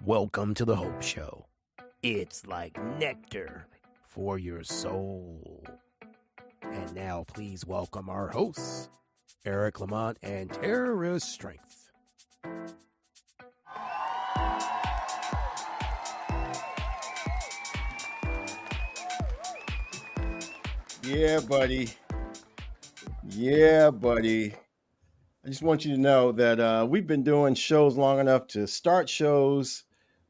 Welcome to the Hope Show. It's like nectar for your soul. And now, please welcome our hosts, Eric Lamont and Tara Strength. Yeah, buddy. Yeah, buddy. I just want you to know that we've been doing shows long enough to start shows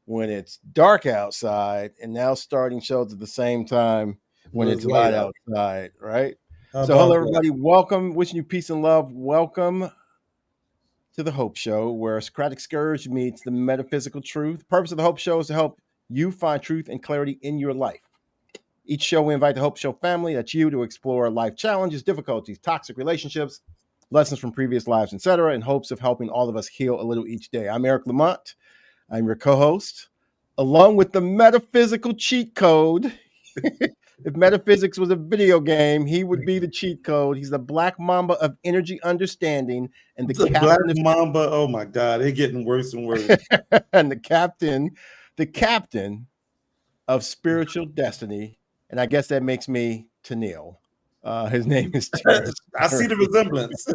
when it's dark outside and now starting shows at the same time when it's light outside, right? How So, hello, about that? everybody. Welcome. Wishing you peace and love. Welcome to the Hope Show, where Socratic Scourge meets the metaphysical truth. The purpose of the Hope Show is to help you find truth and clarity in your life. Each show, we invite the Hope Show family, that's you, to explore life challenges, difficulties, toxic relationships, lessons from previous lives, etc., in hopes of helping all of us heal a little each day. I'm Eric Lamont. I'm your co-host, along with the metaphysical cheat code. If metaphysics was a video game, he would be the cheat code. He's the Black Mamba of energy understanding and The Black Mamba. Oh my God, they're getting worse and worse. and the captain of spiritual destiny. And I guess that makes me Tennille. His name is Terrence. I see the resemblance.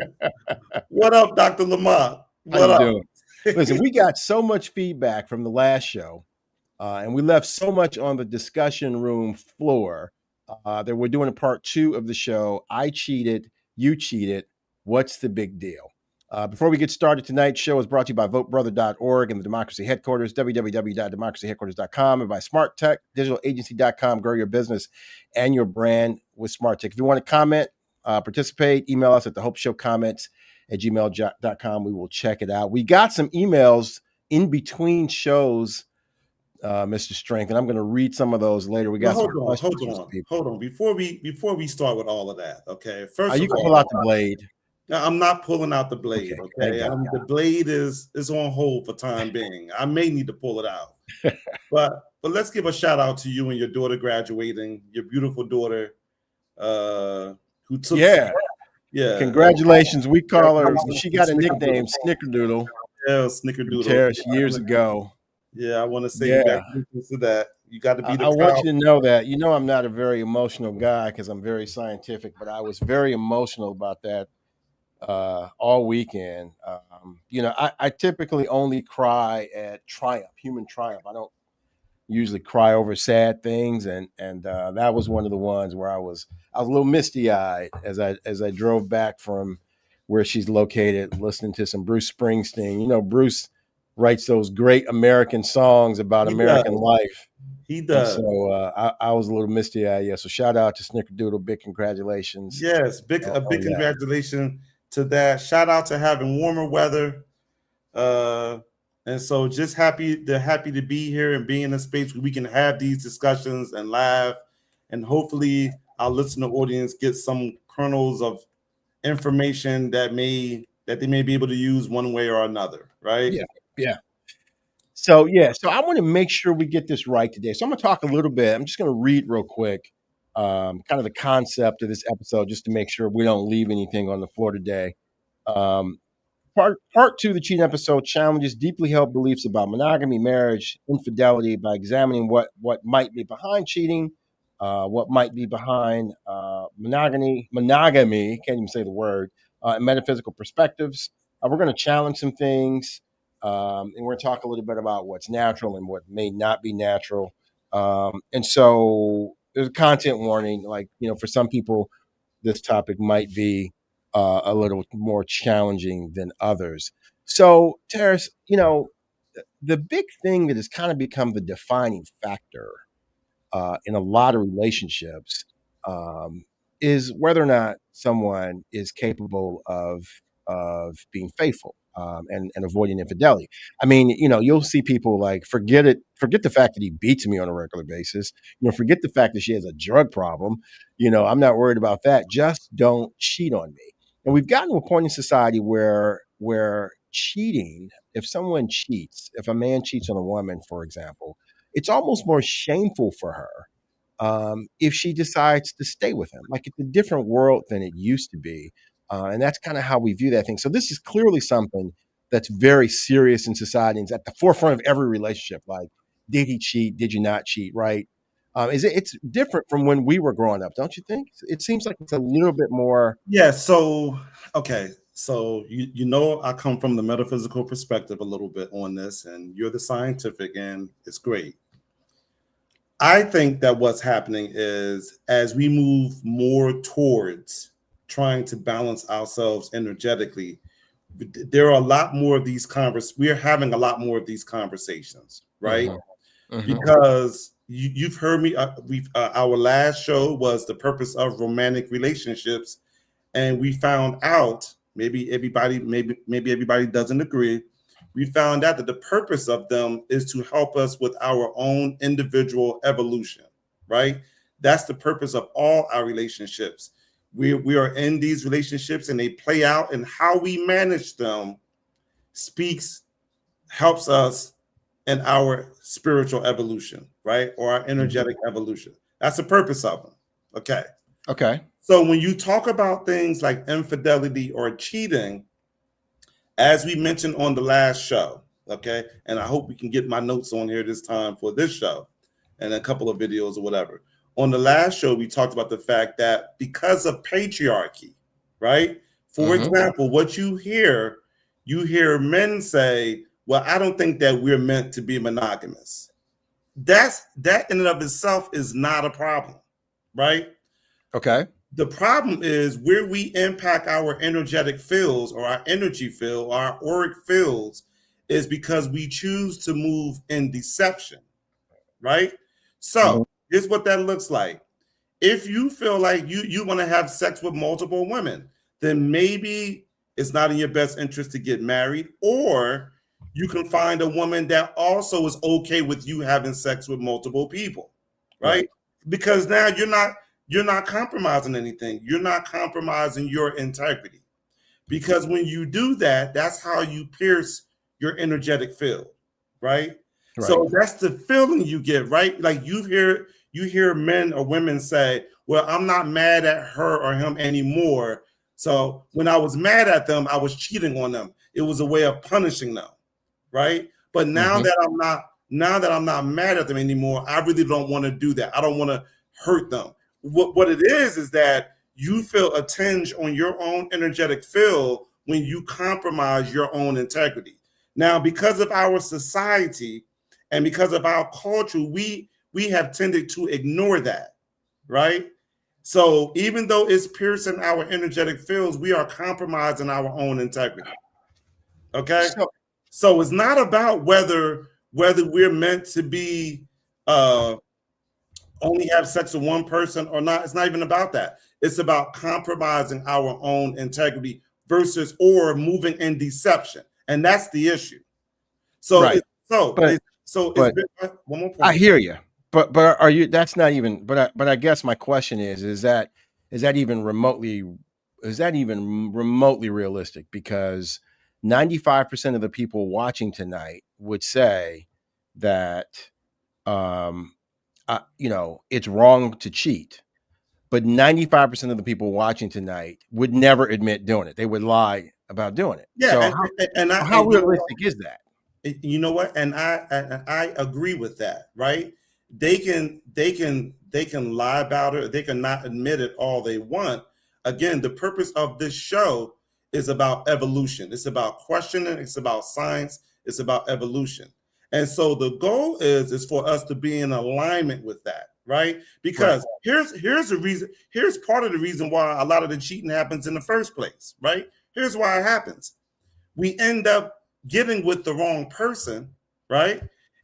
What up, Dr. Lamont? What up? Doing? Listen, we got so much feedback from the last show, and we left so much on the discussion room floor that we're doing a part 2 of the show. I cheated, you cheated. What's the big deal? Before we get started, tonight's show is brought to you by votebrother.org and the Democracy Headquarters, www.democracyheadquarters.com, and by Smart Tech, digitalagency.com. Grow your business and your brand with Smart Tech. If you want to comment, participate, email us at thehopeshowcomments@gmail.com. We will check it out. We got some emails in between shows, Mr. Strength, and I'm going to read some of those later. We got hold on. Before we start with all of that, okay? First, you can pull out the blade. Now, I'm not pulling out the blade, okay? The blade is on hold for time being. I may need to pull it out. but let's give a shout out to you and your daughter graduating, your beautiful daughter who took Congratulations. We call her, she got a nickname, Snickerdoodle. Yeah, Snickerdoodle. Years ago. Yeah, I want to say congratulations to that. You got to be the I want you to know that. You know I'm not a very emotional guy because I'm very scientific, but I was very emotional about that all weekend. I typically only cry at triumph, human triumph. I don't usually cry over sad things, and that was one of the ones where I was a little misty eyed as I drove back from where she's located, listening to some Bruce Springsteen. You know, Bruce writes those great American songs about American life. He does. And so I was a little misty eyed. Yeah. So shout out to Snickerdoodle. Big congratulations. Yes, big congratulations to that. Shout out to having warmer weather. And so just happy to be here and be in a space where we can have these discussions and laugh, and hopefully our listener audience gets some kernels of information that they may be able to use one way or another, right? Yeah. So I want to make sure we get this right today. So I'm going to talk a little bit. I'm just going to read real quick, kind of the concept of this episode, just to make sure we don't leave anything on the floor today. Part 2 of the cheating episode challenges deeply held beliefs about monogamy, marriage, infidelity by examining what might be behind cheating, what might be behind monogamy, can't even say the word, and metaphysical perspectives. We're going to challenge some things, and we're going to talk a little bit about what's natural and what may not be natural. And so there's a content warning, for some people, this topic might be a little more challenging than others. So, Terrence, the big thing that has kind of become the defining factor in a lot of relationships is whether or not someone is capable of being faithful and avoiding infidelity. I mean, you'll see people like forget the fact that he beats me on a regular basis. Forget the fact that she has a drug problem. I'm not worried about that. Just don't cheat on me. And we've gotten to a point in society where cheating, if someone cheats, if a man cheats on a woman, for example, it's almost more shameful for her if she decides to stay with him. Like, it's a different world than it used to be. And that's kind of how we view that thing. So this is clearly something that's very serious in society and is at the forefront of every relationship. Like, did he cheat? Did you not cheat? Right? It's different from when we were growing up, don't you think? It seems like it's a little bit more. Yeah. So, okay. So you know, I come from the metaphysical perspective a little bit on this, and you're the scientific, and it's great. I think that what's happening is as we move more towards trying to balance ourselves energetically, there are a lot more of these we're having a lot more of these conversations, right? Because you've heard me. Our last show was the purpose of romantic relationships, and we found out maybe everybody doesn't agree. We found out that the purpose of them is to help us with our own individual evolution, right? That's the purpose of all our relationships. We are in these relationships and they play out, and how we manage them helps us in our spiritual evolution, right? Or our energetic evolution. That's the purpose of them. Okay. So when you talk about things like infidelity or cheating, as we mentioned on the last show, okay, and I hope we can get my notes on here this time for this show and a couple of videos or whatever. On the last show, we talked about the fact that because of patriarchy, right? For example, what you hear men say, well, I don't think that we're meant to be monogamous. That in and of itself is not a problem, right? Okay. The problem is where we impact our energetic fields or our energy field, or our auric fields, is because we choose to move in deception, right? So here's what that looks like. If you feel like you want to have sex with multiple women, then maybe it's not in your best interest to get married, or you can find a woman that also is okay with you having sex with multiple people, right? Because now you're not compromising anything. You're not compromising your integrity. Because when you do that, that's how you pierce your energetic field, right? So that's the feeling you get, right? Like you hear men or women say, well, I'm not mad at her or him anymore. So when I was mad at them, I was cheating on them. It was a way of punishing them, right? But now that I'm not mad at them anymore, I really don't want to do that. I don't want to hurt them. What it is that you feel a tinge on your own energetic field when you compromise your own integrity. Now, because of our society and because of our culture, we have tended to ignore that, right? So even though it's piercing our energetic fields, we are compromising our own integrity. Okay? So it's not about whether we're meant to be only have sex with one person or not. It's not even about that. It's about compromising our own integrity versus or moving in deception, and that's the issue. So, one more point. I hear you, but are you? That's not even. But I guess my question is that even remotely realistic? Because 95% of the people watching tonight would say that it's wrong to cheat, but 95% of the people watching tonight would never admit doing it. They would lie about doing it. Yeah, so how realistic is that? You know what? And I agree with that, right? They can lie about it. They can not admit it all they want. Again, the purpose of this show is about evolution. It's about questioning. It's about science. It's about evolution. And so the goal is for us to be in alignment with that, right? Because here's the reason. Here's part of the reason why a lot of the cheating happens in the first place, right? Here's why it happens. We end up getting with the wrong person, right?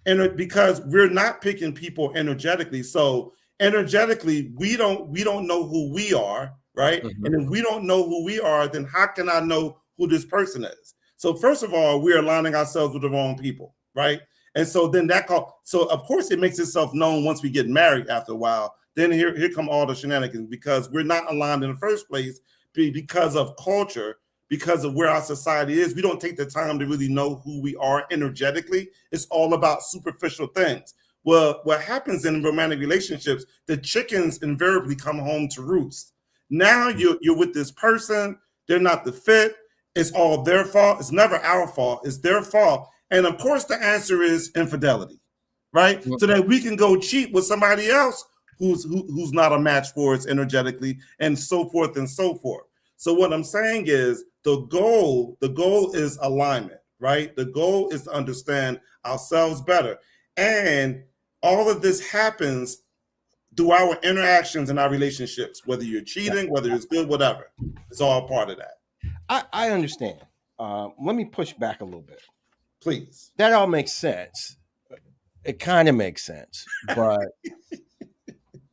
And because we're not picking people energetically. So energetically, we don't know who we are, right? And if we don't know who we are, then how can I know who this person is? So first of all, we're aligning ourselves with the wrong people, right? And so then so of course it makes itself known once we get married after a while. Then here come all the shenanigans because we're not aligned in the first place because of culture, because of where our society is. We don't take the time to really know who we are energetically. It's all about superficial things. Well, what happens in romantic relationships, the chickens invariably come home to roost. Now you're with this person, they're not the fit, it's all their fault. It's never our fault. It's their fault. And of course, the answer is infidelity, right? So that we can go cheat with somebody else who's not a match for us energetically, and so forth and so forth. So what I'm saying is the goal is alignment, right? The goal is to understand ourselves better. And all of this happens through our interactions and our relationships, whether you're cheating, whether it's good, whatever. It's all part of that. I understand. Let me push back a little bit. Please. That all makes sense. It kind of makes sense, but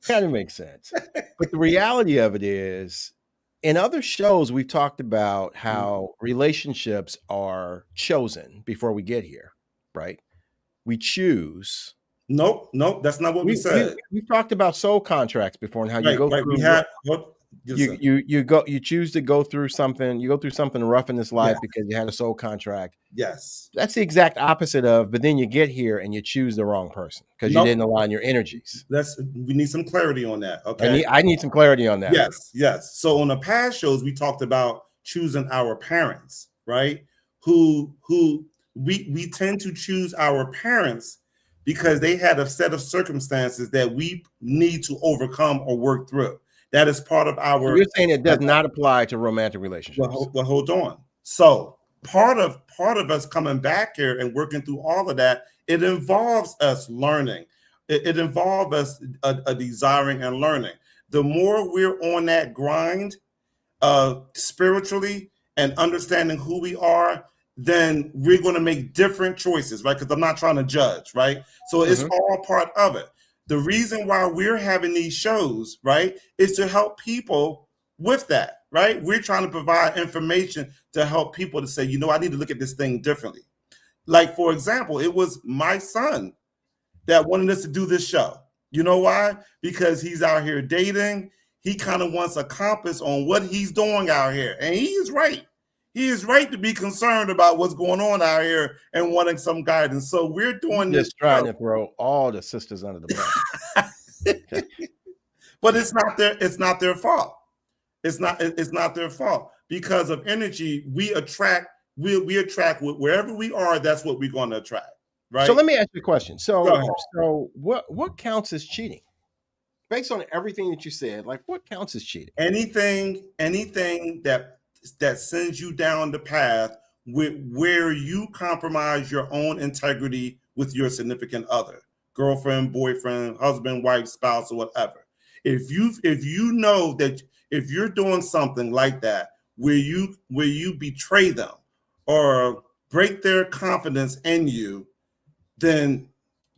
kind of makes sense. But the reality of it is, in other shows, we've talked about how relationships are chosen before we get here, right? We choose. Nope, that's not what we said. We've talked about soul contracts before and how you go through. We have. You choose to go through something. You go through something rough in this life because you had a soul contract. Yes, that's the exact opposite of. But then you get here and you choose the wrong person because you didn't align your energies. We need some clarity on that. Okay, I need some clarity on that. Yes. So on the past shows, we talked about choosing our parents, right? Who we tend to choose our parents because they had a set of circumstances that we need to overcome or work through. That is part of our. So you're saying it does not apply to romantic relationships. Well, hold on. So part of us coming back here and working through all of that, it involves us learning. It involves us a desiring and learning. The more we're on that grind, spiritually and understanding who we are, then we're going to make different choices, right? Because I'm not trying to judge, right? So it's all part of it. The reason why we're having these shows, right, is to help people with that, right? We're trying to provide information to help people to say, you know, I need to look at this thing differently. Like, for example, it was my son that wanted us to do this show. You know why? Because he's out here dating. He kind of wants a compass on what he's doing out here. And he is right. He is right to be concerned about what's going on out here and wanting some guidance. So we're doing this. Just trying to throw all the sisters under the bus. But it's not their fault. It's not their fault. Because of energy, we attract wherever we are, that's what we're going to attract. Right. So let me ask you a question. So what counts as cheating? Based on everything that you said, like what counts as cheating? Anything that sends you down the path where you compromise your own integrity with your significant other, girlfriend, boyfriend, husband, wife, spouse, or whatever. If you know that if you're doing something like that where you betray them or break their confidence in you, then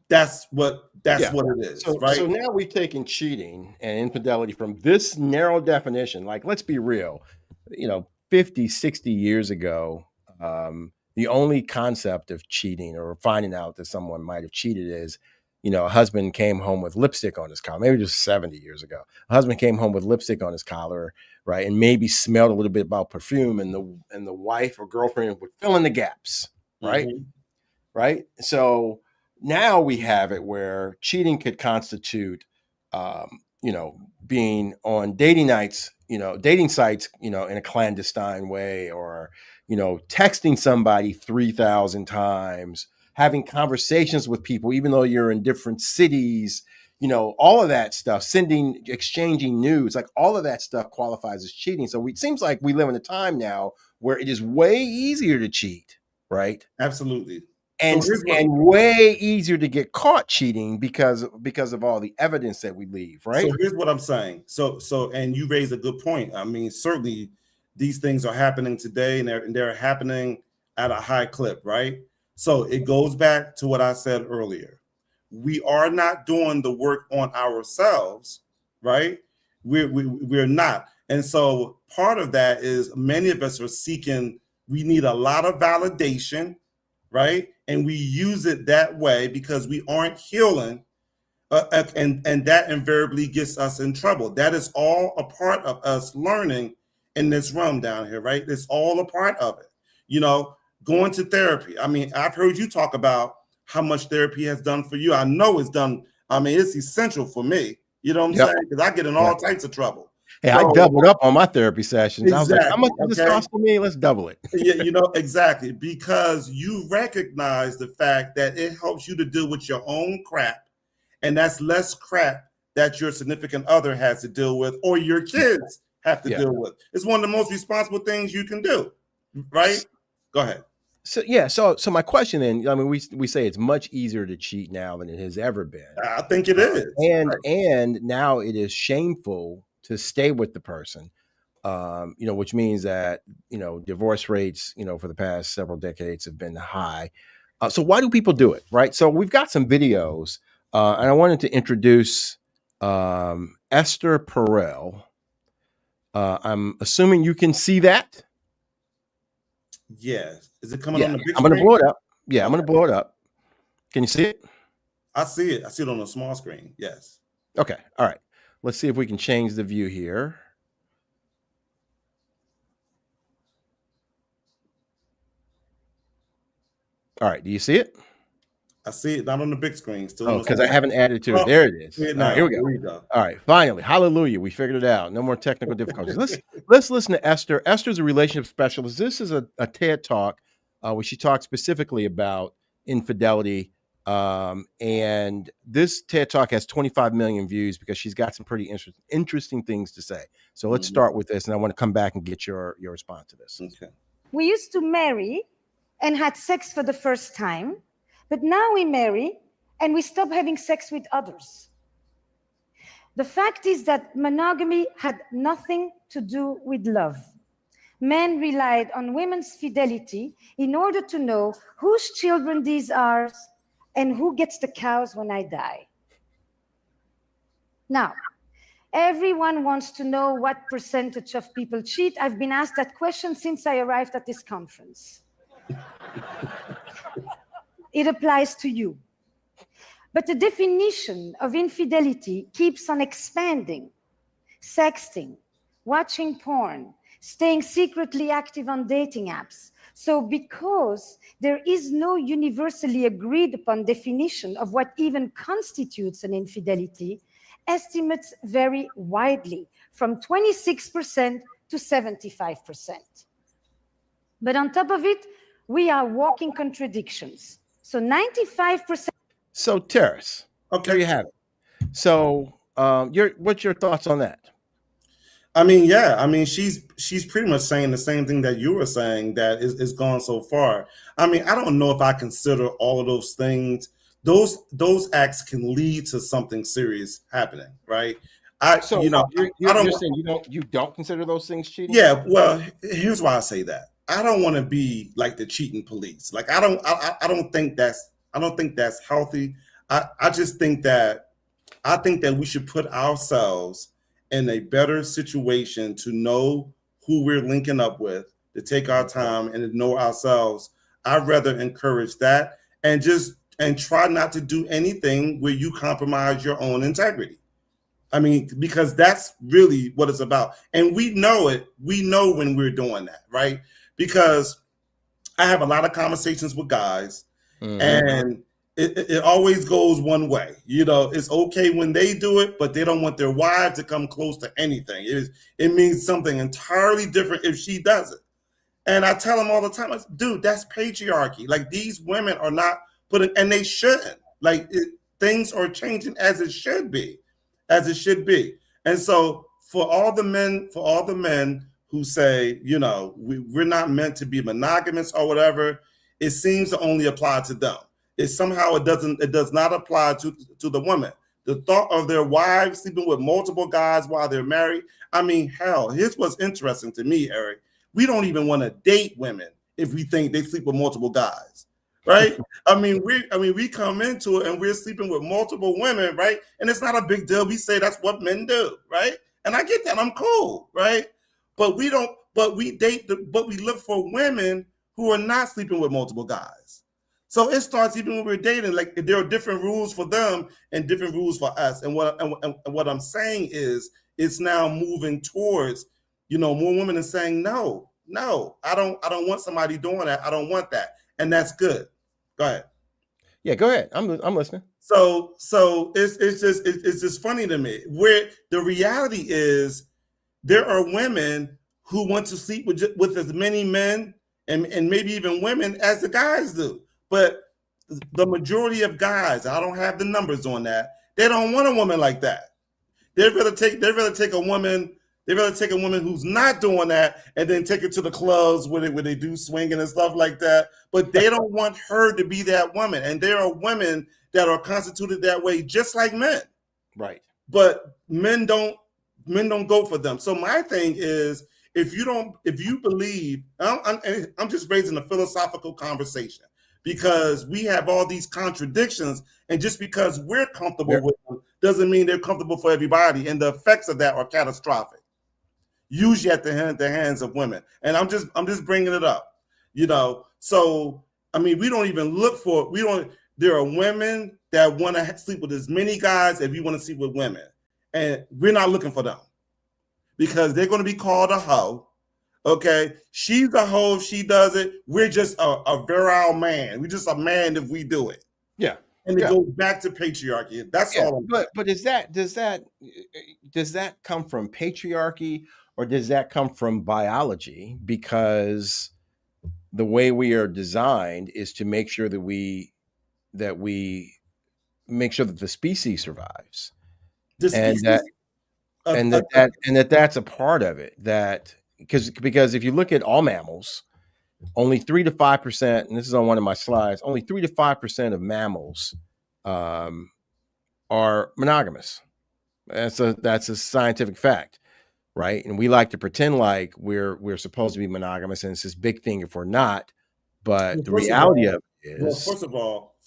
that's what it is. Right. So now we've taken cheating and infidelity from this narrow definition. Like, let's be real, 50, 60 years ago, the only concept of cheating or finding out that someone might have cheated is, a husband came home with lipstick on his collar. Maybe just 70 years ago, a husband came home with lipstick on his collar, right, and maybe smelled a little bit about perfume, and the wife or girlfriend would fill in the gaps, right? Mm-hmm. Right. So now we have it where cheating could constitute, being on dating nights, dating sites, in a clandestine way, or, texting somebody 3,000 times, having conversations with people, even though you're in different cities, all of that stuff, exchanging news, like all of that stuff qualifies as cheating. So it seems like we live in a time now where it is way easier to cheat, right? Absolutely. And way easier to get caught cheating because of all the evidence that we leave, right? So here's what I'm saying. So and you raise a good point. I mean, certainly these things are happening today, and they're happening at a high clip, right? So it goes back to what I said earlier. We are not doing the work on ourselves, right? We're not. And so part of that is many of us are seeking, we need a lot of validation, right? And we use it that way because we aren't healing, and that invariably gets us in trouble. That is all a part of us learning in this realm down here, right? It's all a part of it. Going to therapy. I mean, I've heard you talk about how much therapy has done for you. I know it's done. I mean, it's essential for me. You know what I'm saying? Because I get in all types of trouble. Hey, I So doubled up on my therapy sessions. I was like, how exactly, much is this okay. costing me? Let's double it. Yeah, you know, exactly. Because you recognize the fact that it helps you to deal with your own crap, and that's less crap that your significant other has to deal with or your kids have to Yeah. deal with. It's one of the most responsible things you can do, right? Go ahead. So yeah, so my question then, I mean, we say it's much easier to cheat now than it has ever been. I think it is. And now it is shameful to stay with the person. You know, which means that, you know, divorce rates, you know, for the past several decades have been high. So why do people do it, right? So we've got some videos, and I wanted to introduce Esther Perel. I'm assuming you can see that. Yes. Is it coming on the big I'm going to screen? blow it up. Yeah, I'm going to blow it up. Can you see it? I see it. I see it on a small screen. Yes. Okay. All right. Let's see if we can change the view here. All right. Do you see it? I see it. Not on the big screen. Still. Oh, because I haven't added to it. There it is. All right, here we go. All right. Finally. Hallelujah. We figured it out. No more technical difficulties. Let's listen to Esther. Esther's a relationship specialist. This is a TED Talk where she talks specifically about infidelity. And this TED Talk has 25 million views because she's got some pretty interesting things to say. So let's start with this, and I want to come back and get your response to this. Okay. We used to marry and had sex for the first time, but now we marry and we stop having sex with others. The fact is that monogamy had nothing to do with love. Men relied on women's fidelity in order to know whose children these are and who gets the cows when I die. Now, everyone wants to know what percentage of people cheat. I've been asked that question since I arrived at this conference. It applies to you. But the definition of infidelity keeps on expanding. Sexting, watching porn, staying secretly active on dating apps. So because there is no universally agreed upon definition of what even constitutes an infidelity, estimates vary widely from 26% to 75%. But on top of it, we are walking contradictions. So 95%. So Terrace, Okay. there you have it. So what's your thoughts on that? I mean, yeah. I mean, she's pretty much saying the same thing that you were saying, that is gone so far. I mean, I don't know if I consider all of those things. Those acts can lead to something serious happening, right? You're saying you don't consider those things cheating? Yeah. Well, here's why I say that. I don't want to be like the cheating police. Like I don't think that's healthy. I just think that we should put ourselves in a better situation to know who we're linking up with, to take our time and to know ourselves. I'd rather encourage that and try not to do anything where you compromise your own integrity. I mean, because that's really what it's about. And we know it. We know when we're doing that, right? Because I have a lot of conversations with guys, and it always goes one way. You know, it's okay when they do it, but they don't want their wife to come close to anything. It means something entirely different if she does it. And I tell them all the time, dude, that's patriarchy. Like, these women are not putting, and they shouldn't. Like, things are changing as it should be. And so for all the men who say, you know, we're not meant to be monogamous or whatever, it seems to only apply to them. It does not apply to the women. The thought of their wives sleeping with multiple guys while they're married. I mean, hell, here's what's interesting to me, Eric. We don't even want to date women if we think they sleep with multiple guys, right? I mean, we come into it and we're sleeping with multiple women, right? And it's not a big deal. We say that's what men do, right? And I get that. I'm cool, right? But we look for women who are not sleeping with multiple guys. So it starts even when we're dating. Like, there are different rules for them and different rules for us. And what I'm saying is, it's now moving towards, you know, more women are saying, no, I don't want somebody doing that. I don't want that. And that's good. Go ahead. Yeah, go ahead. I'm listening. So it's just funny to me, where the reality is, there are women who want to sleep with as many men and maybe even women as the guys do. But the majority of guys, I don't have the numbers on that, they don't want a woman like that. They'd rather take a woman who's not doing that and then take her to the clubs where they do swinging and stuff like that. But they don't want her to be that woman. And there are women that are constituted that way, just like men. Right. But men don't go for them. So my thing is, if you believe, I'm just raising a philosophical conversation, because we have all these contradictions, and just because we're comfortable with them doesn't mean they're comfortable for everybody, and the effects of that are catastrophic, usually at the hands of women. And I'm just bringing it up, So I mean, there are women that want to sleep with as many guys as you want to sleep with women, and we're not looking for them because they're going to be called a hoe. Okay, she's a hoe if she does it. We're just a virile man. We're just a man if we do it. Yeah, and it goes back to patriarchy. That's all. But does that come from patriarchy, or does that come from biology? Because the way we are designed is to make sure that we make sure that the species survives, and that's a part of it. That because if you look at all mammals, only 3 to 5%, and this is on one of my slides, only 3 to 5% of mammals are monogamous. That's a scientific fact, right? And we like to pretend like we're supposed to be monogamous, and it's this big thing if we're not. But the reality of it is, first of all,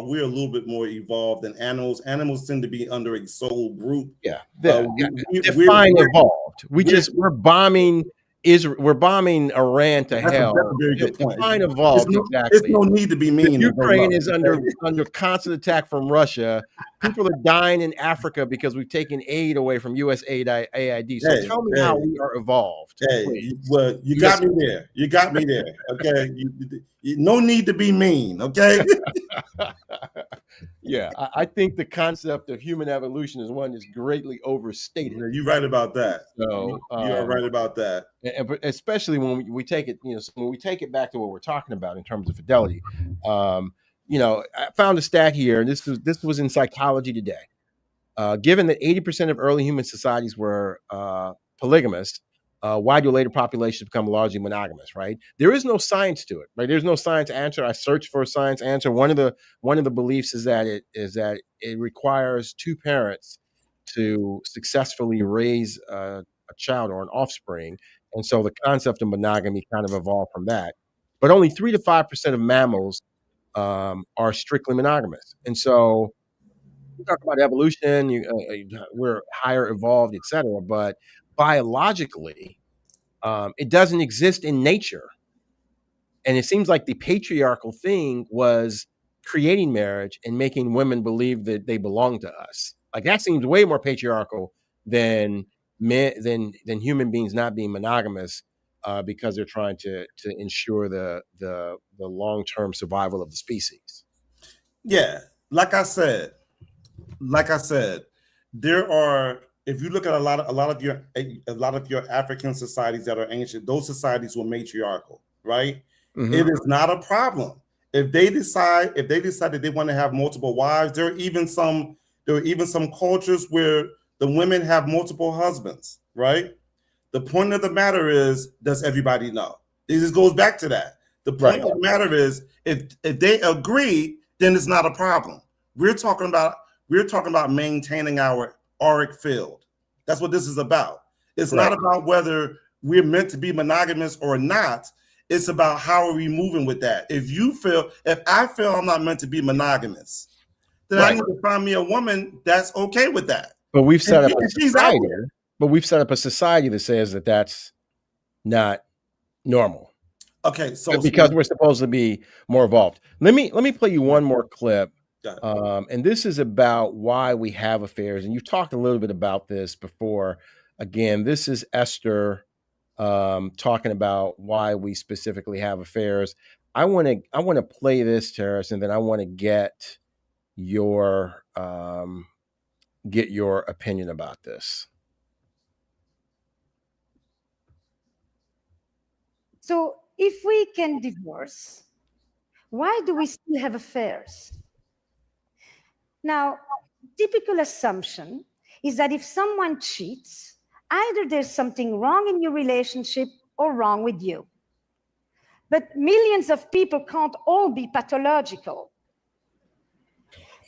we're a little bit more evolved than animals. Animals tend to be under a soul group. Yeah, define evolved. We're bombing Israel. We're bombing Iran to hell. That's a very good point. Define evolved. There's no need to be mean. Ukraine is under constant attack from Russia. People are dying in Africa because we've taken aid away from USAID. So tell me how we are evolved. Well, you got me there. You got me there. Okay. No need to be mean. Okay. Yeah, I think the concept of human evolution is one that's greatly overstated. You're right about that. So you're right about that. Especially when we take it, when we take it back to what we're talking about in terms of fidelity. I found a stat here, and this was in Psychology Today. Given that 80% of early human societies were polygamous, why do later populations become largely monogamous? Right? There is no science to it. Right? There's no science answer. I searched for a science answer. One of the beliefs is that it requires two parents to successfully raise a child or an offspring, and so the concept of monogamy kind of evolved from that. But only 3 to 5% of mammals are strictly monogamous, and so we talk about evolution. We're higher evolved, etc. But biologically, it doesn't exist in nature. And it seems like the patriarchal thing was creating marriage and making women believe that they belong to us. Like that seems way more patriarchal than human beings not being monogamous because they're trying to ensure the long-term survival of the species. Yeah, like I said, there are. If you look at a lot of your African societies that are ancient, those societies were matriarchal, right? Mm-hmm. It is not a problem if they decide that they want to have multiple wives. There are even some cultures where the women have multiple husbands, right? The point of the matter is, does everybody know? It just goes back to that. The point of the matter is, if they agree, then it's not a problem. We're talking about maintaining our auric field. That's what this is about. It's not about whether we're meant to be monogamous or not. It's about how are we moving with that. If I feel I'm not meant to be monogamous, then I need to find me a woman that's okay with that. But we've set up a society. But we've set up a society that says that that's not normal. Okay, so because we're supposed to be more evolved. Let me play you one more clip. And this is about why we have affairs. And you've talked a little bit about this before. Again, this is Esther talking about why we specifically have affairs. I want to play this, Terrace, and then I want to get your opinion about this. So if we can divorce, why do we still have affairs? Now, typical assumption is that if someone cheats, either there's something wrong in your relationship or wrong with you. But millions of people can't all be pathological.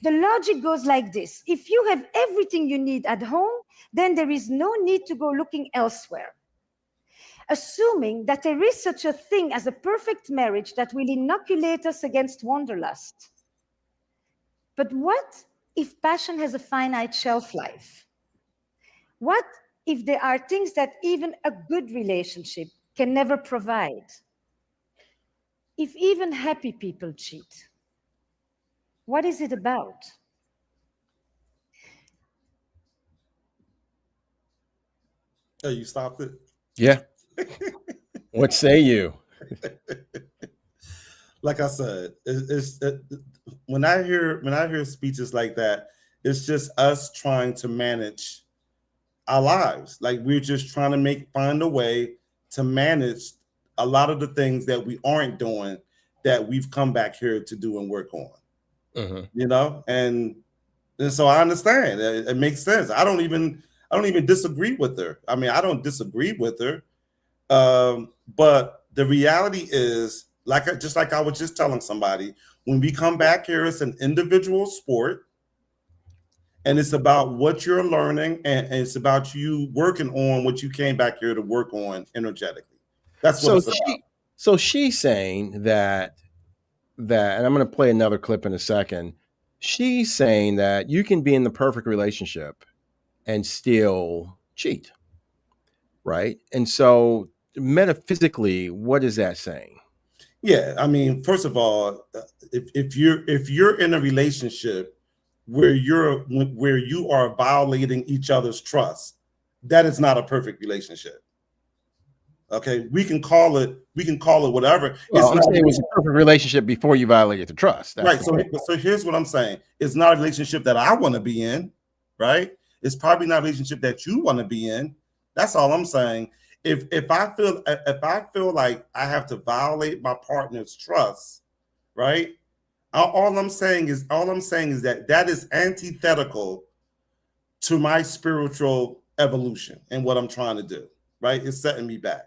The logic goes like this. If you have everything you need at home, then there is no need to go looking elsewhere. Assuming that there is such a thing as a perfect marriage that will inoculate us against wanderlust. But what if passion has a finite shelf life? What if there are things that even a good relationship can never provide? If even happy people cheat, what is it about? Oh, you stopped it? Yeah. What say you? Like I said, when I hear speeches like that, it's just us trying to manage our lives. Like we're just trying to find a way to manage a lot of the things that we aren't doing that we've come back here to do and work on. You know, and so I understand. It makes sense. I don't even disagree with her. I mean, I don't disagree with her. But the reality is, just like I was just telling somebody, when we come back here, it's an individual sport, and it's about what you're learning, and it's about you working on what you came back here to work on energetically. That's what it's about. So she's saying that, and I'm going to play another clip in a second. She's saying that you can be in the perfect relationship and still cheat, right? And so metaphysically, what is that saying? Yeah, I mean, first of all, if you're in a relationship where you are violating each other's trust, that is not a perfect relationship. Okay, we can call it whatever. Well, I'm saying it was a perfect relationship before you violated the trust. Right. So here's what I'm saying. It's not a relationship that I want to be in, right? It's probably not a relationship that you want to be in. That's all I'm saying. If I feel like I have to violate my partner's trust, right? All I'm saying is that is antithetical to my spiritual evolution and what I'm trying to do, right? It's setting me back.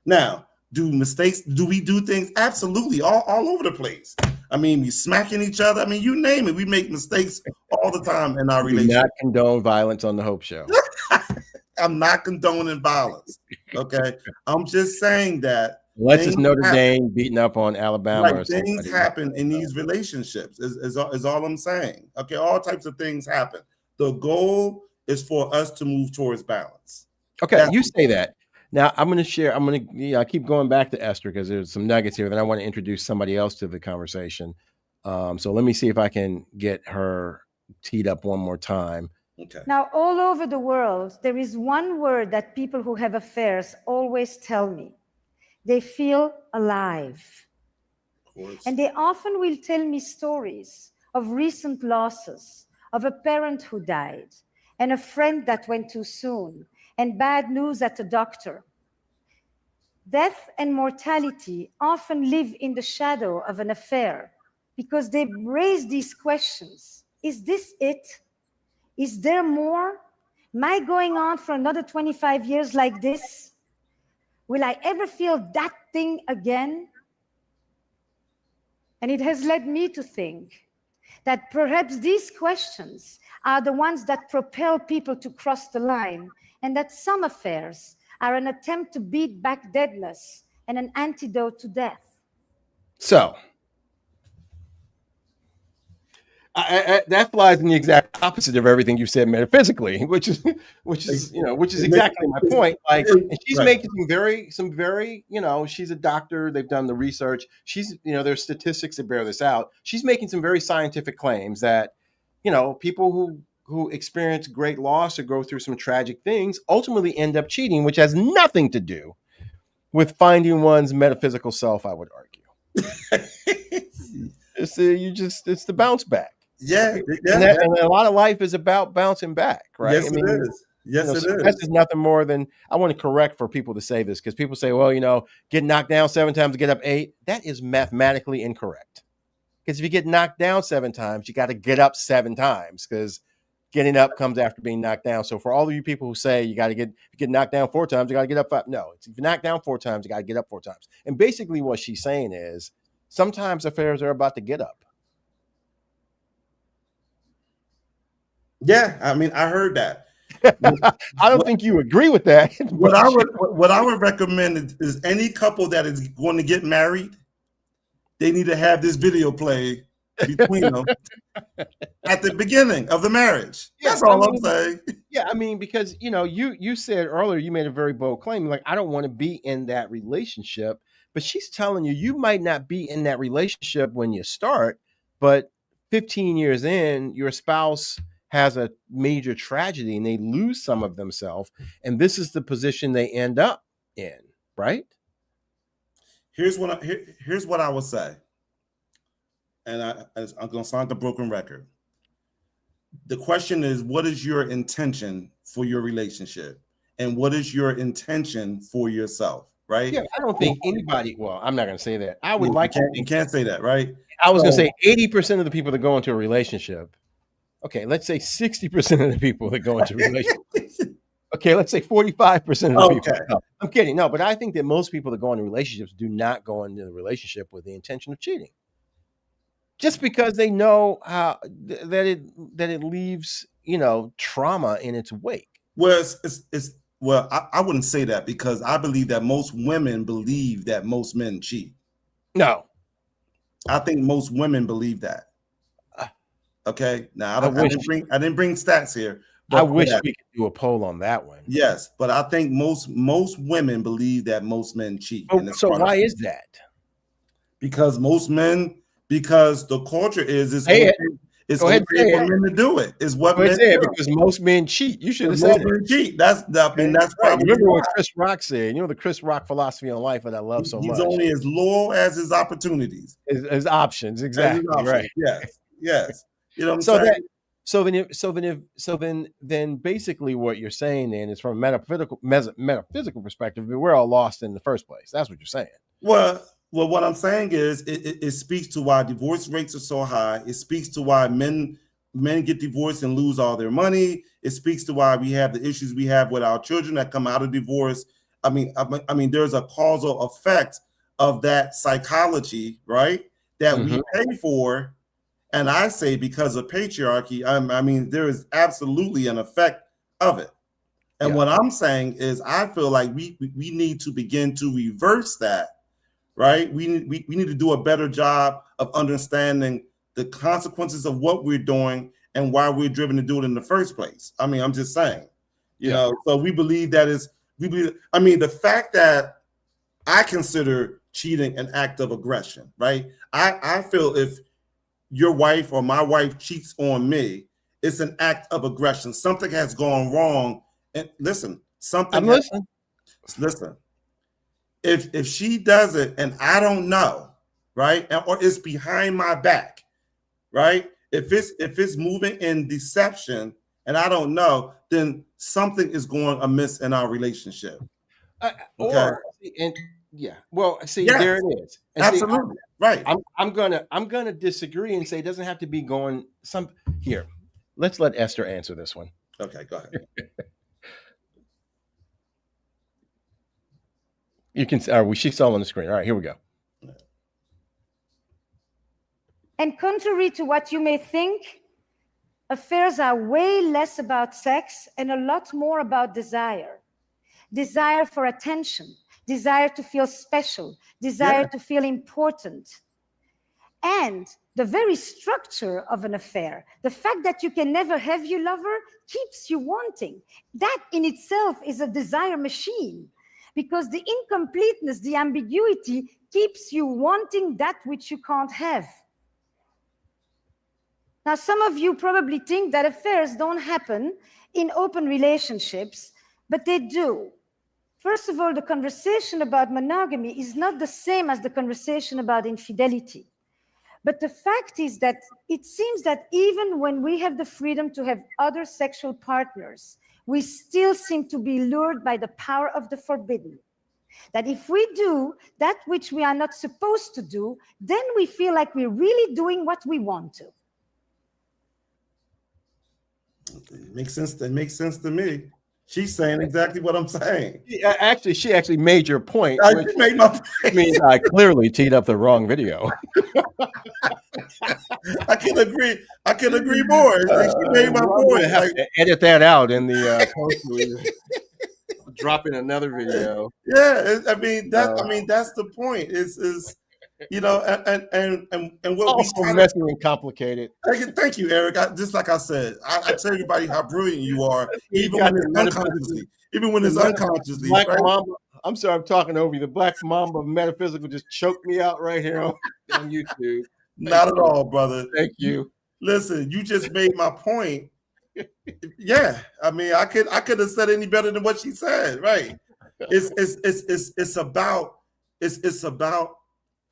Now, do we do things? Absolutely, all over the place. I mean, we smacking each other. I mean, you name it. We make mistakes all the time in our relationship. Do not condone violence on the Hope Show. I'm not condoning violence. Okay, I'm just saying that. Unless it's Notre Dame beating up on Alabama. Like things happen in these relationships. Is all I'm saying. Okay, all types of things happen. The goal is for us to move towards balance. Okay, you say that. Now I'm going to share. I keep going back to Esther because there's some nuggets here. Then I want to introduce somebody else to the conversation. So let me see if I can get her teed up one more time. Okay. Now, all over the world, there is one word that people who have affairs always tell me. They feel alive. Of course. And they often will tell me stories of recent losses, of a parent who died, and a friend that went too soon, and bad news at the doctor. Death and mortality often live in the shadow of an affair because they raise these questions. Is this it? Is there more? Am I going on for another 25 years like this? Will I ever feel that thing again? And it has led me to think that perhaps these questions are the ones that propel people to cross the line, and that some affairs are an attempt to beat back deadness and an antidote to death. So that flies in the exact opposite of everything you said metaphysically, which is exactly my point. Like, and she's making some very, she's a doctor. They've done the research. There's statistics that bear this out. She's making some very scientific claims that, people who experience great loss or go through some tragic things ultimately end up cheating, which has nothing to do with finding one's metaphysical self, I would argue. It's the bounce back. Yeah. And a lot of life is about bouncing back, right? Yes, it is. Yes, it Success is. is nothing more than, I want to correct for people to say this, because people say, well, get knocked down 7 times to get up 8. That is mathematically incorrect. Because if you get knocked down 7 times, you got to get up 7 times, because getting up comes after being knocked down. So for all of you people who say you got to get knocked down 4 times, you got to get up 5. No, if you knock down 4 times, you got to get up 4 times. And basically what she's saying is sometimes affairs are about to get up. Yeah, I mean, I heard that. I don't think you agree with that. What I would recommend is any couple that is going to get married, they need to have this video play between them at the beginning of the marriage. That's all I'm saying. Yeah, I mean, because you said earlier, you made a very bold claim, like, I don't want to be in that relationship. But she's telling you might not be in that relationship when you start, but 15 years in, your spouse has a major tragedy and they lose some of themselves, and this is the position they end up in, right? Here's what I would say, and I'm going to sound like a broken record. The question is, what is your intention for your relationship, and what is your intention for yourself? Right? Yeah, I don't think anybody. Well, I'm not going to say that. I would you can't say that, right? I was going to say 80% of the people that go into a relationship. Okay, let's say 60% of the people that go into relationships. Okay, let's say 45% of the people. No, I'm kidding. No, but I think that most people that go into relationships do not go into the relationship with the intention of cheating. Just because they know how that it leaves, trauma in its wake. Well, I wouldn't say that, because I believe that most women believe that most men cheat. No. I think most women believe that. Okay. Now I didn't bring stats here. But I wish we could do a poll on that one. Yes, but I think most women believe that most men cheat. So why is that? Because because the culture is okay for men to do it. Is what men do. Because most men cheat. You should have said it. Cheat. That's probably. Remember what Chris Rock said. The Chris Rock philosophy on life that I love so much. He's only as loyal as his opportunities. His options, exactly. Right. Yes. You know what I'm saying? So then basically what you're saying then is, from a metaphysical perspective, we're all lost in the first place. That's what you're saying. Well, what I'm saying is it speaks to why divorce rates are so high. It speaks to why men get divorced and lose all their money. It speaks to why we have the issues we have with our children that come out of divorce. I mean, there's a causal effect of that psychology, right? That we pay for. And I say, because of patriarchy, I mean, there is absolutely an effect of it. And what I'm saying is, I feel like we need to begin to reverse that, right? We need to do a better job of understanding the consequences of what we're doing and why we're driven to do it in the first place. I mean, I'm just saying, you know, so we believe the fact that I consider cheating an act of aggression, right? I feel if your wife or my wife cheats on me, it's an act of aggression. Something has gone wrong. And listen, listen. If she does it and I don't know, right, or it's behind my back, right? If it's moving in deception and I don't know, then something is going amiss in our relationship. There it is. And absolutely. Right. I'm gonna disagree and say it doesn't have to be going here. Let's let Esther answer this one. Okay, go ahead. You can. She's all on the screen. All right, here we go. And contrary to what you may think, affairs are way less about sex and a lot more about desire. Desire for attention, desire to feel special, desire to feel important. And the very structure of an affair, the fact that you can never have your lover, keeps you wanting. That in itself is a desire machine, because the incompleteness, the ambiguity keeps you wanting that which you can't have. Now, some of you probably think that affairs don't happen in open relationships, but they do. First of all, the conversation about monogamy is not the same as the conversation about infidelity. But the fact is that it seems that even when we have the freedom to have other sexual partners, we still seem to be lured by the power of the forbidden. That if we do that which we are not supposed to do, then we feel like we're really doing what we want to. It makes sense. That makes sense to me. She's saying exactly what I'm saying. She actually made your point. I Which made my point. means I clearly teed up the wrong video. I can agree. I can agree more. She made my I'm point. gonna have Like, to edit that out in the post. Dropping another video. yeah, I mean that's the point. Is you know, and what Also we messy and complicated. thank you, Eric. Just like I said, I tell everybody how brilliant you are, You even got when it's the unconsciously. Even when it's unconsciously. Black Right? Mamba. I'm sorry, I'm talking over you. The Black Mamba Metaphysical just choked me out right here on YouTube. Not at all, brother. Thank you. Listen, you just made my point. Yeah, I mean, I could have said any better than what she said. Right? It's about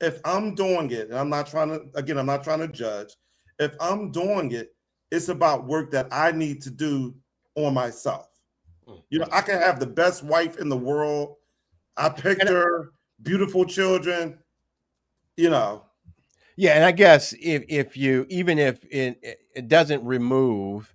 if I'm doing it, and I'm not trying to judge. If I'm doing it, it's about work that I need to do on myself. You know, I can have the best wife in the world. I picked her, beautiful children. You know. Yeah, and I guess if you, even if it doesn't remove,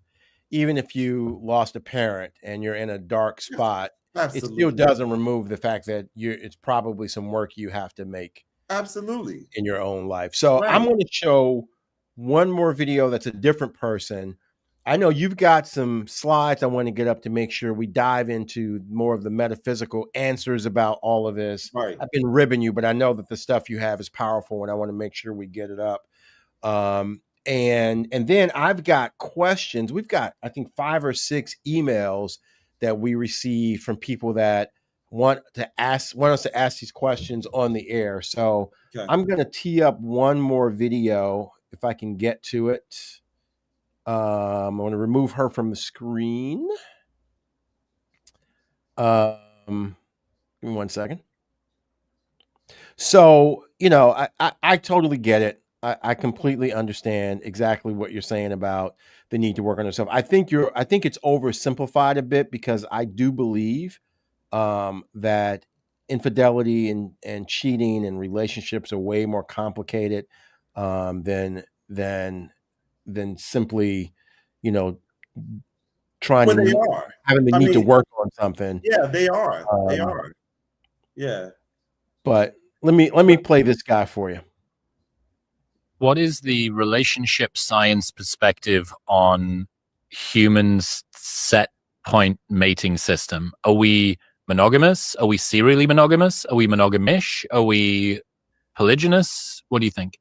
even if you lost a parent and you're in a dark spot, Absolutely. it still doesn't remove the fact that it's probably some work you have to make. Absolutely. In your own life. So Right. I'm going to show one more video that's a different person. I know you've got some slides I want to get up to make sure we dive into more of the metaphysical answers about all of this. Right. I've been ribbing you, but I know that the stuff you have is powerful and I want to make sure we get it up. And then I've got questions. We've got, I think, 5 or 6 emails that we received from people that want us to ask these questions on the air. So Okay. I'm going to tee up one more video if I can get to it. I'm going to remove her from the screen. Give me 1 second. So, you know, I totally get it. I completely understand exactly what you're saying about the need to work on yourself. I think it's oversimplified a bit because I do believe that infidelity and cheating and relationships are way more complicated than simply, you know, trying Well, to having the need to work on something. Yeah, they are. They are. Yeah. But let me play this guy for you. What is the relationship science perspective on humans' set point mating system? Are we monogamous? Are we serially monogamous? Are we monogamish? Are we polygynous? What do you think?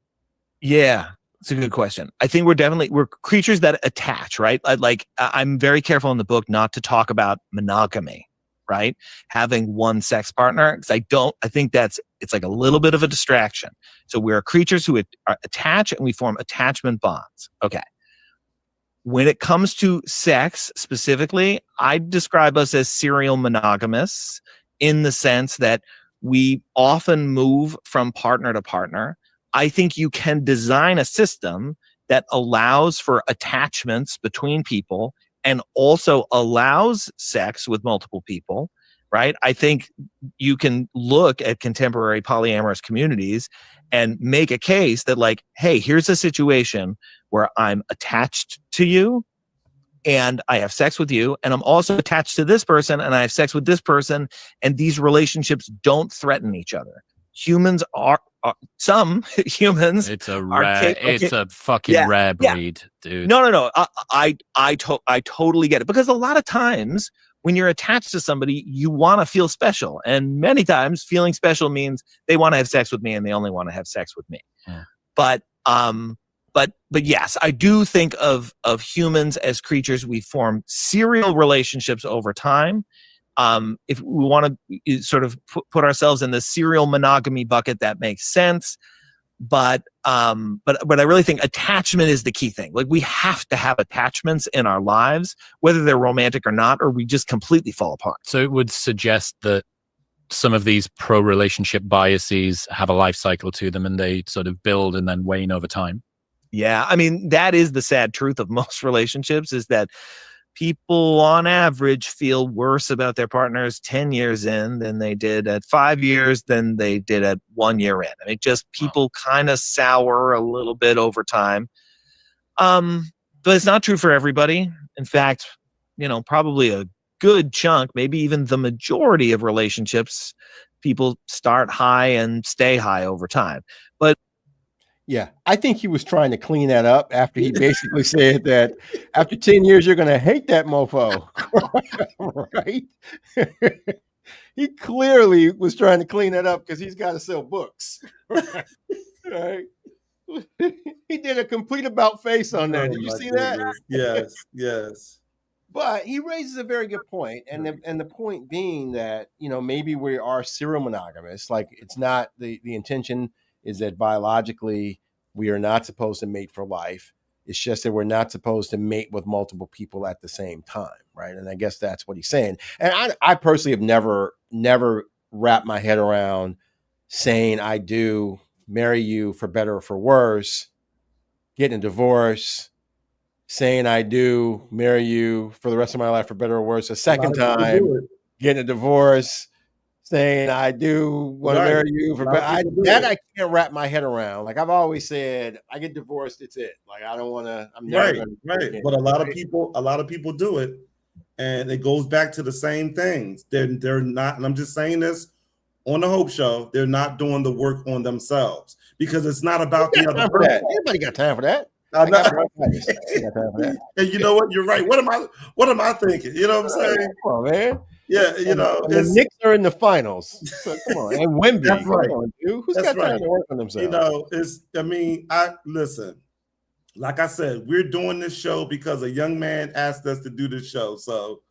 Yeah, it's a good question. I think we're creatures that attach, right? I'm very careful in the book not to talk about monogamy, right? Having one sex partner, because I think it's like a little bit of a distraction. So we're creatures who attach and we form attachment bonds. Okay. When it comes to sex specifically, I describe us as serial monogamous in the sense that we often move from partner to partner. I think you can design a system that allows for attachments between people and also allows sex with multiple people, right? I think you can look at contemporary polyamorous communities and make a case that, like, hey, here's a situation where I'm attached to you and I have sex with you, and I'm also attached to this person and I have sex with this person, and these relationships don't threaten each other. Humans are some humans. It's a fucking rare breed, dude. No. I totally get it, because a lot of times when you're attached to somebody, you want to feel special, and many times feeling special means they want to have sex with me and they only want to have sex with me. Yeah. But yes, I do think of humans as creatures. We form serial relationships over time. If we want to sort of put ourselves in the serial monogamy bucket, that makes sense. But I really think attachment is the key thing. Like, we have to have attachments in our lives, whether they're romantic or not, or we just completely fall apart. So it would suggest that some of these pro-relationship biases have a life cycle to them and they sort of build and then wane over time. Yeah, I mean, that is the sad truth of most relationships, is that people on average feel worse about their partners 10 years in than they did at 5 years than they did at 1 year in. I mean, just people kind of sour a little bit over time. But it's not true for everybody. In fact, probably a good chunk, maybe even the majority of relationships, people start high and stay high over time. But yeah, I think he was trying to clean that up after he basically said that after 10 years, you're going to hate that mofo. Right? He clearly was trying to clean that up because he's got to sell books. Right? He did a complete about face on that. Did you see that? Yes, yes. But he raises a very good point, and the point being that maybe we are serial monogamous. Like it's not the intention is that biologically we are not supposed to mate for life. It's just that we're not supposed to mate with multiple people at the same time, right? And I guess that's what he's saying. And I personally have never wrapped my head around saying I do marry you for better or for worse, getting a divorce, saying I do marry you for the rest of my life for better or worse, a second time, getting a divorce, saying I do want to marry you for better. I can't wrap my head around. Like I've always said, I get divorced, it's it. Like I don't want to. I'm never right. But a lot of people do it, and it goes back to the same things. They're not, and I'm just saying this on the Hope Show. They're not doing the work on themselves because it's not about the other person. Anybody got time for that? And you know what? You're right. What am I thinking? You know what I'm saying? Come on, man. Yeah, the Knicks are in the finals. So come on, and Wemby. That's right. Come on, dude. Who's got time to work on themselves? I listen. Like I said, we're doing this show because a young man asked us to do this show. So,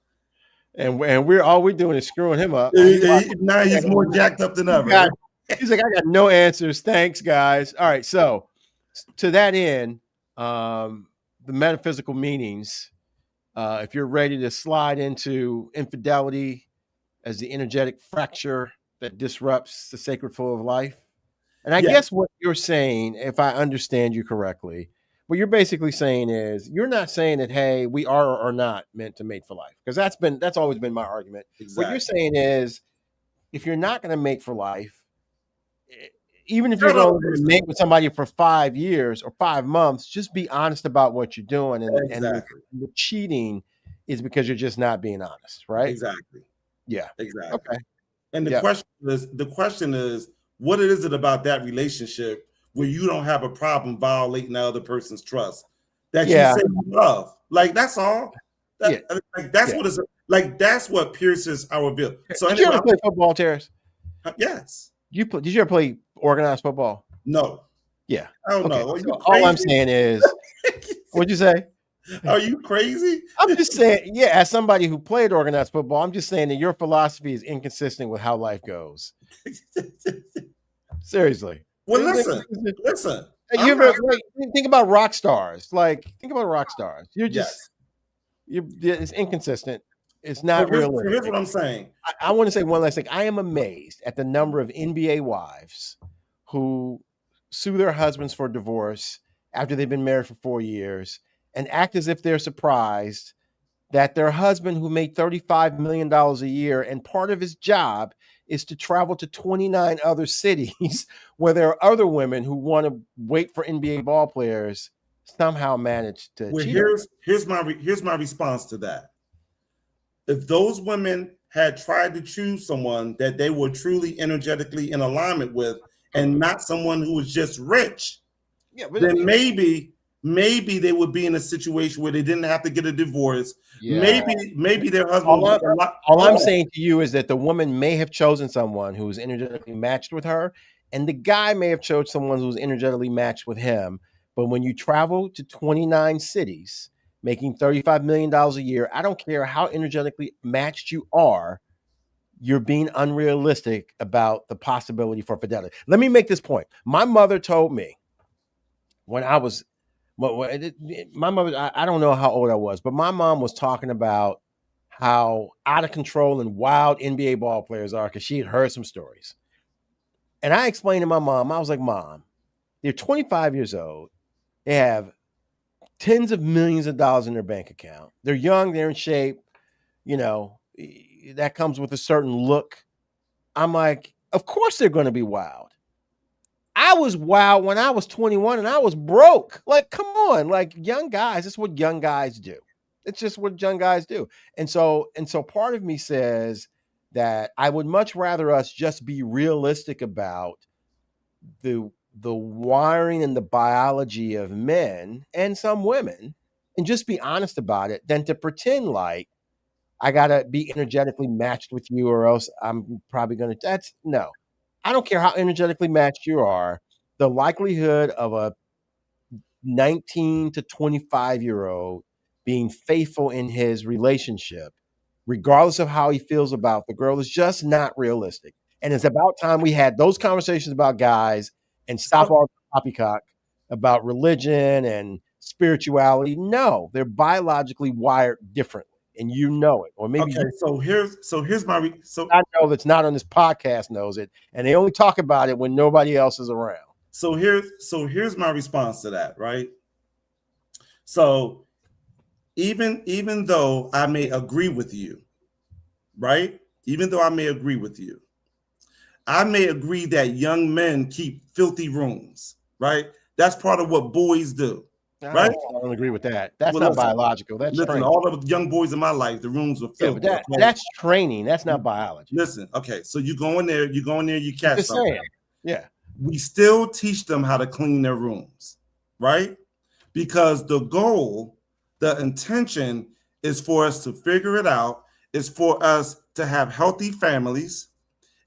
and we're all we're doing is screwing him up. Now he's more jacked up than ever. He's like, I got no answers. Thanks, guys. All right, so to that end. The metaphysical meanings, if you're ready to slide into infidelity as the energetic fracture that disrupts the sacred flow of life. And I guess what you're saying, if I understand you correctly, what you're basically saying is you're not saying that, hey, we are or are not meant to mate for life. Because that's always been my argument. Exactly. What you're saying is if you're not going to mate for life, even if you're going to mate with somebody for 5 years or 5 months, just be honest about what you're doing. And the cheating is because you're just not being honest, right? Exactly. Yeah. Exactly. Okay. And the question is, what is it about that relationship where you don't have a problem violating the other person's trust that you say you love? Like that's all. What is like. That's what pierces our veil. So did you ever play football, Terrence? Yes. Did you ever play organized football? No. Yeah. I don't know. So all I'm saying is, what'd you say? Are you crazy? I'm just saying, as somebody who played organized football, I'm just saying that your philosophy is inconsistent with how life goes. Seriously. Well, listen. You ever think about rock stars? Like, think about rock stars. You're just, it's inconsistent. It's not realistic. Here's what I'm saying. I want to say one last thing. I am amazed at the number of NBA wives who sue their husbands for divorce after they've been married for 4 years and act as if they're surprised that their husband, who made $35 million a year, and part of his job is to travel to 29 other cities where there are other women who want to wait for NBA ball players, somehow manage to cheat. Here's my response to that. If those women had tried to choose someone that they were truly energetically in alignment with and not someone who was just rich, then maybe they would be in a situation where they didn't have to get a divorce. Yeah. Maybe their husband. All I'm saying to you is that the woman may have chosen someone who was energetically matched with her, and the guy may have chosen someone who was energetically matched with him. But when you travel to 29 cities, making $35 million a year, I don't care how energetically matched you are, you're being unrealistic about the possibility for fidelity. Let me make this point. My mother told me when I was, my mother, I don't know how old I was, but my mom was talking about how out of control and wild NBA ball players are because she had heard some stories. And I explained to my mom, I was like, Mom, they're 25 years old. They have tens of millions of dollars in their bank account. They're young, they're in shape, you know, that comes with a certain look. I'm like, of course they're going to be wild. I was wild when I was 21 and I was broke. Like, come on, like young guys, that's what young guys do. It's just what young guys do. And so part of me says that I would much rather us just be realistic about the wiring and the biology of men and some women and just be honest about it than to pretend like I got to be energetically matched with you or else I'm probably going to, no. I don't care how energetically matched you are. The likelihood of a 19 to 25-year-old being faithful in his relationship, regardless of how he feels about the girl, is just not realistic. And it's about time we had those conversations about guys and stop all the poppycock about religion and spirituality. No, they're biologically wired differently. And you know it, or maybe okay. So here's my I know that's not on this podcast knows it, and they only talk about it when nobody else is around. So here's my response to that, right? So even though I may agree with you, right? Even though I may agree with you, I may agree that young men keep filthy rooms, right? That's part of what boys do. Right? I don't agree with that. That's not biological. That's training. All the young boys in my life, the rooms were filled. Yeah, that's training. That's not biology. Listen, okay. So you go in there, you catch something. Yeah. We still teach them how to clean their rooms, right? Because the goal, the intention is for us to figure it out, is for us to have healthy families,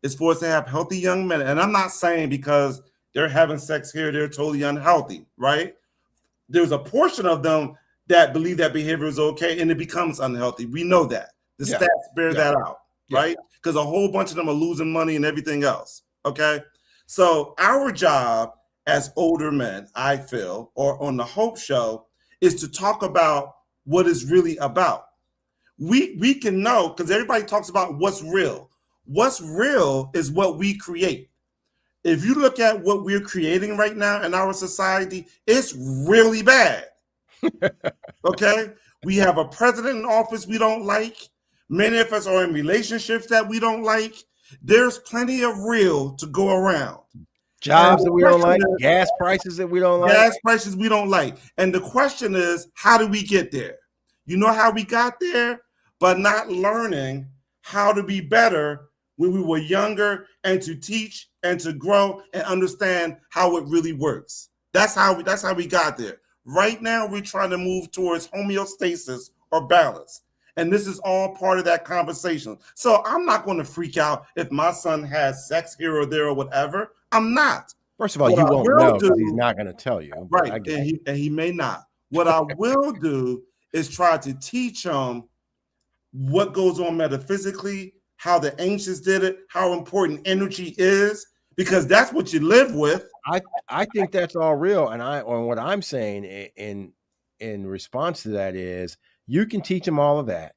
is for us to have healthy young men. And I'm not saying because they're having sex here, they're totally unhealthy, right? There's a portion of them that believe that behavior is okay and it becomes unhealthy. We know that. The stats bear that out, right? Because a whole bunch of them are losing money and everything else, okay? So our job as older men, I feel, or on the Hope Show, is to talk about what it's really about. We can know, because everybody talks about what's real. What's real is what we create. If you look at what we're creating right now in our society, it's really bad. Okay? We have a president in office we don't like. Many of us are in relationships that we don't like. There's plenty of real to go around. Jobs that we don't like, gas prices that we don't like. Gas prices we don't like. And the question is, how do we get there? You know how we got there? But not learning how to be better when we were younger and to teach and to grow and understand how it really works. That's how we got there. Right now, we're trying to move towards homeostasis or balance. And this is all part of that conversation. So I'm not going to freak out if my son has sex here or there or whatever. I'm not. First of all, you won't know because he's not going to tell you. Right, and he may not. What I will do is try to teach him what goes on metaphysically, how the ancients did it, how important energy is, because that's what you live with. I think that's all real. And what I'm saying in response to that is you can teach him all of that.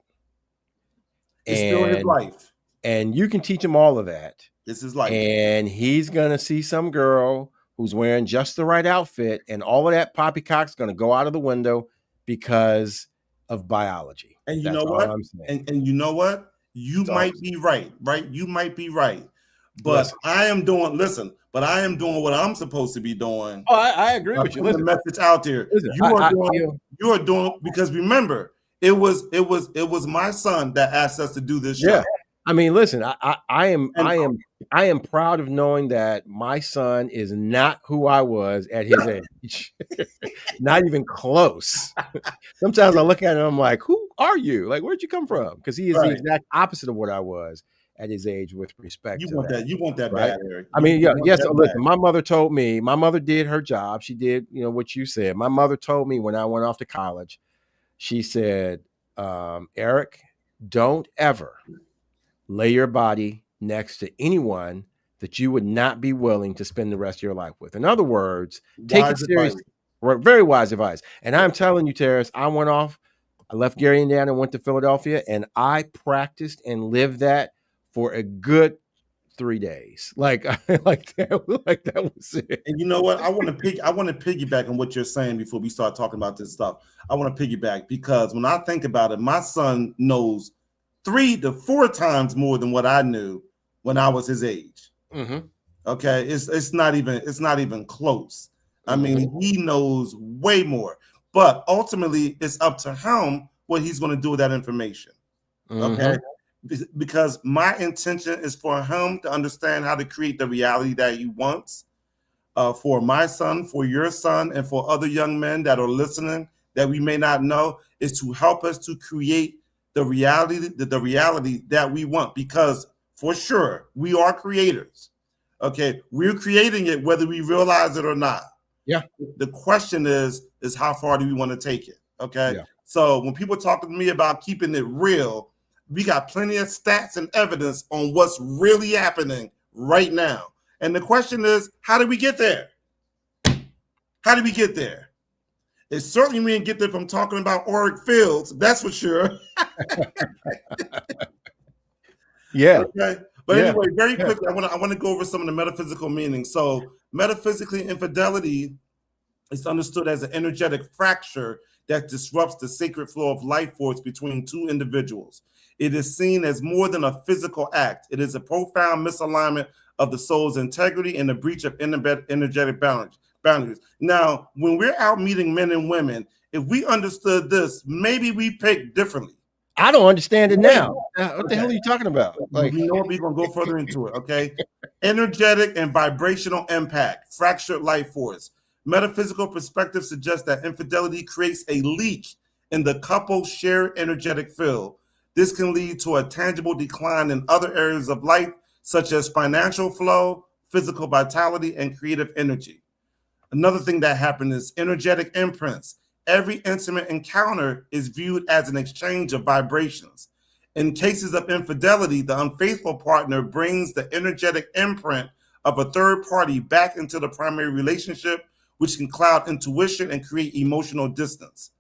It's still his life. And you can teach him all of that. This is life. And he's gonna see some girl who's wearing just the right outfit, and all of that poppycock's gonna go out of the window because of biology. And you know what? And you know what? You might be right? You might be right. But I am doing what I'm supposed to be doing. Oh, I agree with you. The message out there. You are doing because remember, it was my son that asked us to do this show. Yeah. I mean, listen, I am proud of knowing that my son is not who I was at his age. Not even close. Sometimes I look at him, I'm like, who are you? Like, where'd you come from? Because he is the exact opposite of what I was at his age with respect to that. You want that right? bad, Eric. I mean, yes, listen, my mother told me, my mother did her job. She did, what you said. My mother told me when I went off to college, she said, Eric, don't ever lay your body next to anyone that you would not be willing to spend the rest of your life with. In other words, take it seriously. Very wise advice. And I'm telling you, Terrence, I left Gary, Indiana, and went to Philadelphia, and I practiced and lived that for a good 3 days. Like that was it. And you know what? I want to piggyback on what you're saying before we start talking about this stuff. I want to piggyback because when I think about it, my son knows 3 to 4 times more than what I knew when I was his age. Mm-hmm. Okay, it's not even close. I mean, he knows way more, but ultimately, it's up to him what he's going to do with that information. Okay. Because my intention is for him to understand how to create the reality that he wants for my son, for your son, and for other young men that are listening that we may not know, is to help us to create the reality that we want. Because for sure, we are creators. Okay, we're creating it whether we realize it or not. Yeah. The question is how far do we want to take it? Okay. Yeah. So when people talk to me about keeping it real, we got plenty of stats and evidence on what's really happening right now. And the question is, how did we get there? How did we get there? It certainly we didn't get there from talking about auric fields, that's for sure. Yeah. Okay. But anyway, very quickly, I want to go over some of the metaphysical meanings. So metaphysically, infidelity is understood as an energetic fracture that disrupts the sacred flow of life force between 2 individuals. It is seen as more than a physical act. It is a profound misalignment of the soul's integrity and a breach of energetic boundaries. Now, when we're out meeting men and women, if we understood this, maybe we pick differently. I don't understand it now. What the hell are you talking about? Like, you know, we're going to go further into it, okay? Energetic and vibrational impact, fractured life force. Metaphysical perspective suggests that infidelity creates a leak in the couple's shared energetic field. This can lead to a tangible decline in other areas of life, such as financial flow, physical vitality, and creative energy. Another thing that happened is energetic imprints. Every intimate encounter is viewed as an exchange of vibrations. In cases of infidelity, the unfaithful partner brings the energetic imprint of a third party back into the primary relationship, which can cloud intuition and create emotional distance.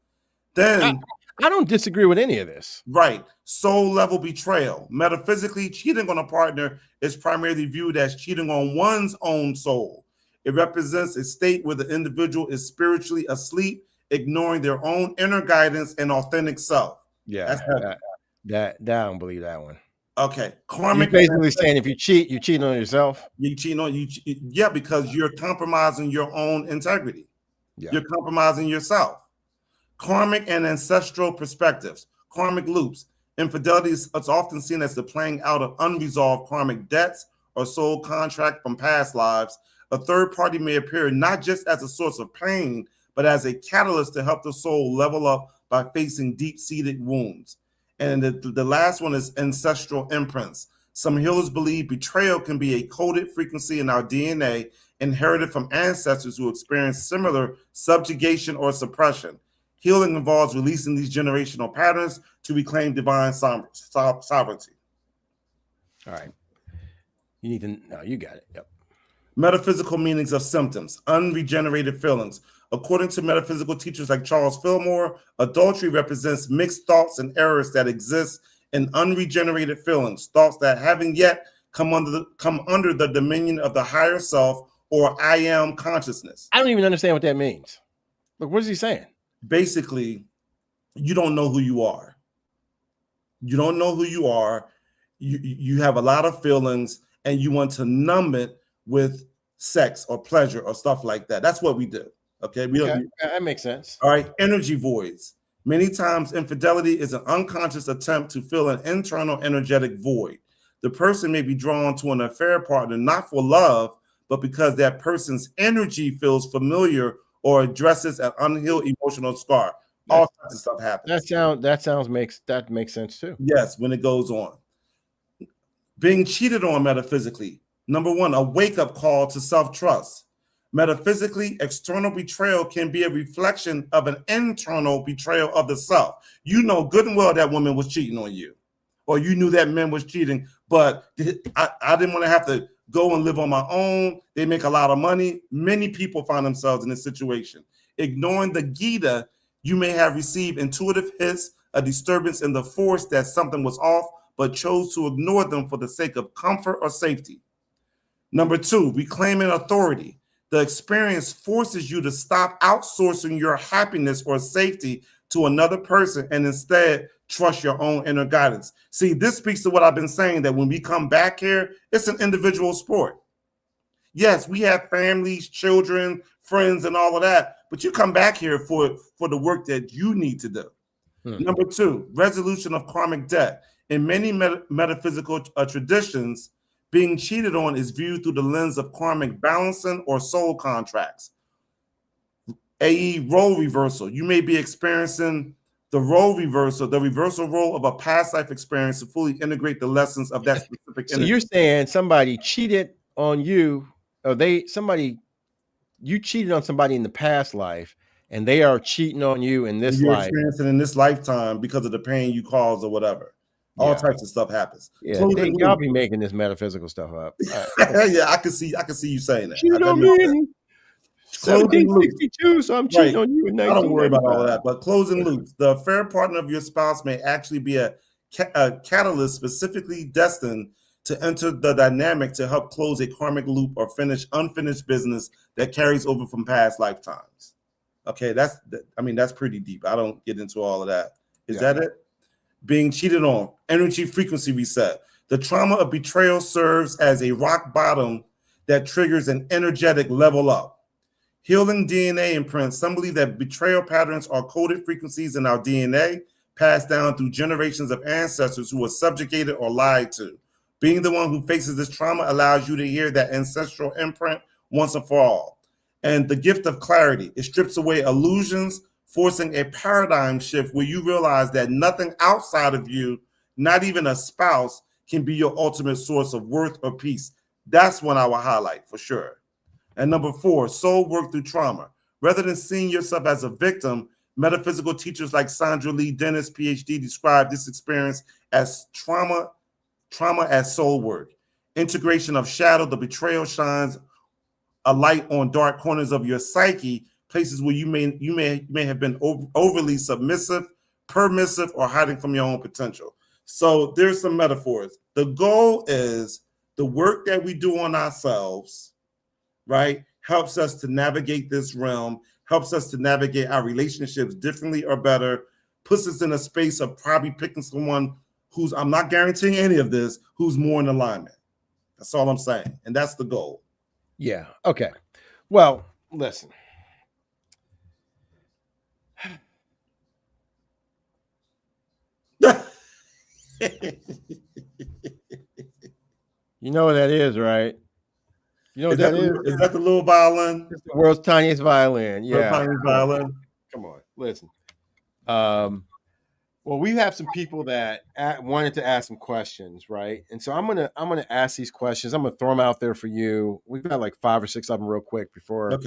Then, I don't disagree with any of this. Right. Soul level betrayal. Metaphysically, cheating on a partner is primarily viewed as cheating on one's own soul. It represents a state where the individual is spiritually asleep, ignoring their own inner guidance and authentic self. Yeah, that I don't believe that one. Okay, karmic. You're basically saying if you cheat, you're cheating on yourself. You cheating on you. Yeah, because you're compromising your own integrity. Yeah. You're compromising yourself. Karmic and ancestral perspectives. Karmic loops. Infidelity is often seen as the playing out of unresolved karmic debts or soul contract from past lives. A third party may appear not just as a source of pain, but as a catalyst to help the soul level up by facing deep-seated wounds. And the last one is ancestral imprints. Some healers believe betrayal can be a coded frequency in our DNA inherited from ancestors who experienced similar subjugation or suppression. Healing involves releasing these generational patterns to reclaim divine sovereignty. All right. You need to, no, you got it. Yep. Metaphysical meanings of symptoms, unregenerated feelings. According to metaphysical teachers like Charles Fillmore, adultery represents mixed thoughts and errors that exist in unregenerated feelings, thoughts that haven't yet come under the dominion of the higher self or I am consciousness. I don't even understand what that means. Look, what is he saying? Basically, you don't know who you are. You don't know who you are. You have a lot of feelings and you want to numb it with sex or pleasure or stuff like that. That's what we do. Okay. That makes sense. All right. Energy voids. Many times infidelity is an unconscious attempt to fill an internal energetic void. The person may be drawn to an affair partner, not for love, but because that person's energy feels familiar or addresses an unhealed emotional scar. All kinds of stuff happens. That makes sense too. Yes, when it goes on. Being cheated on metaphysically. Number one, a wake-up call to self-trust. Metaphysically, external betrayal can be a reflection of an internal betrayal of the self. You know good and well that woman was cheating on you, or you knew that man was cheating, but I didn't want to have to go and live on my own. They make a lot of money. Many people find themselves in this situation. Ignoring the Gita, you may have received intuitive hints, a disturbance in the force that something was off, but chose to ignore them for the sake of comfort or safety. Number 2, reclaiming authority. The experience forces you to stop outsourcing your happiness or safety to another person and instead trust your own inner guidance. See, this speaks to what I've been saying, that when we come back here, it's an individual sport. Yes, we have families, children, friends, and all of that, but you come back here for the work that you need to do. Number 2, resolution of karmic debt. In many metaphysical traditions, being cheated on is viewed through the lens of karmic balancing or soul contracts, i.e. role reversal. You may be experiencing the role reversal, the reversal role of a past life experience to fully integrate the lessons of that specific So energy. you're saying somebody cheated on you, or you cheated on somebody in the past life, and they are cheating on you in this You're life. experiencing in this lifetime because of the pain you caused or whatever. All types of stuff happens. Yeah, y'all be making this metaphysical stuff up. Yeah, I can see you saying that. Cheated on me in Closing loops. 1762, so I'm cheating on you in 1995. I don't worry about all of that. But closing loops. The affair partner of your spouse may actually be a catalyst specifically destined to enter the dynamic to help close a karmic loop or finish unfinished business that carries over from past lifetimes. Okay, that's pretty deep. I don't get into all of that. Is that it? Being cheated on, energy frequency reset. The trauma of betrayal serves as a rock bottom that triggers an energetic level up. Healing DNA imprints. Some believe that betrayal patterns are coded frequencies in our DNA, passed down through generations of ancestors who were subjugated or lied to. Being the one who faces this trauma allows you to hear that ancestral imprint once and for all. And the gift of clarity. It strips away illusions, forcing a paradigm shift where you realize that nothing outside of you, not even a spouse, can be your ultimate source of worth or peace. That's one I will highlight for sure. And number 4, soul work through trauma. Rather than seeing yourself as a victim, metaphysical teachers like Sandra Lee Dennis, PhD, describe this experience as trauma as soul work. Integration of shadow, the betrayal shines a light on dark corners of your psyche, places where you may have been overly submissive, permissive, or hiding from your own potential. So there's some metaphors. The goal is the work that we do on ourselves, right, helps us to navigate this realm, helps us to navigate our relationships differently or better, puts us in a space of probably picking someone who's, I'm not guaranteeing any of this, who's more in alignment. That's all I'm saying. And that's the goal. Yeah. Okay. Well, listen. You know what that is, right? You know what that is? Is that the little violin? It's the world's tiniest violin. Yeah. Tiniest violin. Come on, listen. Well, we have some people that wanted to ask some questions, right? And so I'm gonna ask these questions. I'm gonna throw them out there for you. We've got like 5 or 6 of them real quick before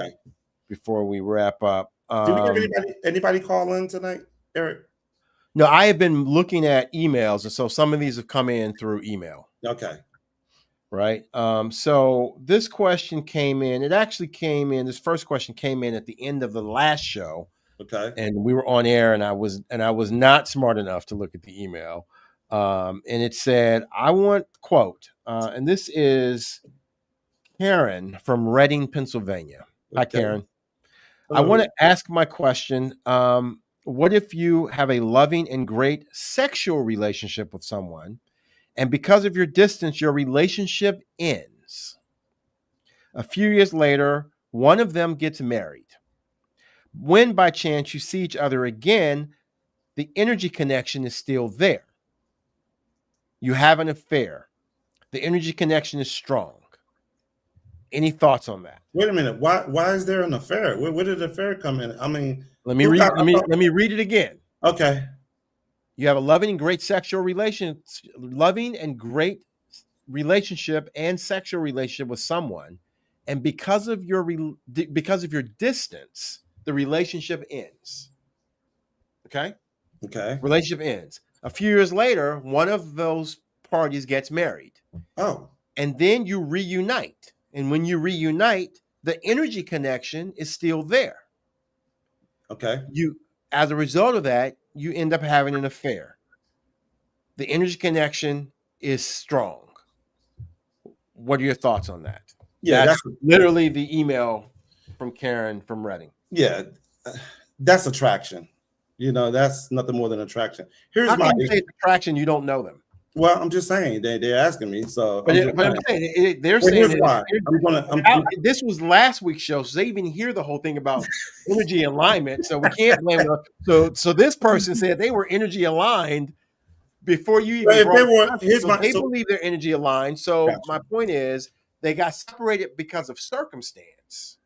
we wrap up. Do we have anybody call in tonight, Eric? No, I have been looking at emails, and so some of these have come in through email. Okay. Right. So this question came in. It actually came in. This first question came in at the end of the last show. Okay. And we were on air, and I was not smart enough to look at the email. And it said, I want quote, and this is Karen from Reading, Pennsylvania. Hi, Karen. I want to ask my question. What if you have a loving and great sexual relationship with someone, and because of your distance, your relationship ends? A few years later, one of them gets married. When by chance you see each other again, the energy connection is still there. You have an affair. The energy connection is strong. Any thoughts on that? Wait a minute. Why is there an affair? Where did the affair come in? I mean, let me read it again. Okay. You have a loving and great relationship and sexual relationship with someone, and because of your distance, the relationship ends. Okay. Relationship ends. A few years later, one of those parties gets married. Oh. And then you reunite. And when you reunite, the energy connection is still there. Okay. As a result of that, you end up having an affair. the energy connection is strong. What are your thoughts on that? Yeah, that's literally the email from Karen from Reading. Yeah, that's attraction. You know, that's nothing more than attraction. Here's How my can you say it's attraction. You don't know them. Well, I'm just saying they're asking me. So, but I'm saying they're saying why. This was last week's show, so they even hear the whole thing about energy alignment. So we can't blame them. So this person said they were energy aligned before you even. They believe they're energy aligned. So my point is, they got separated because of circumstance.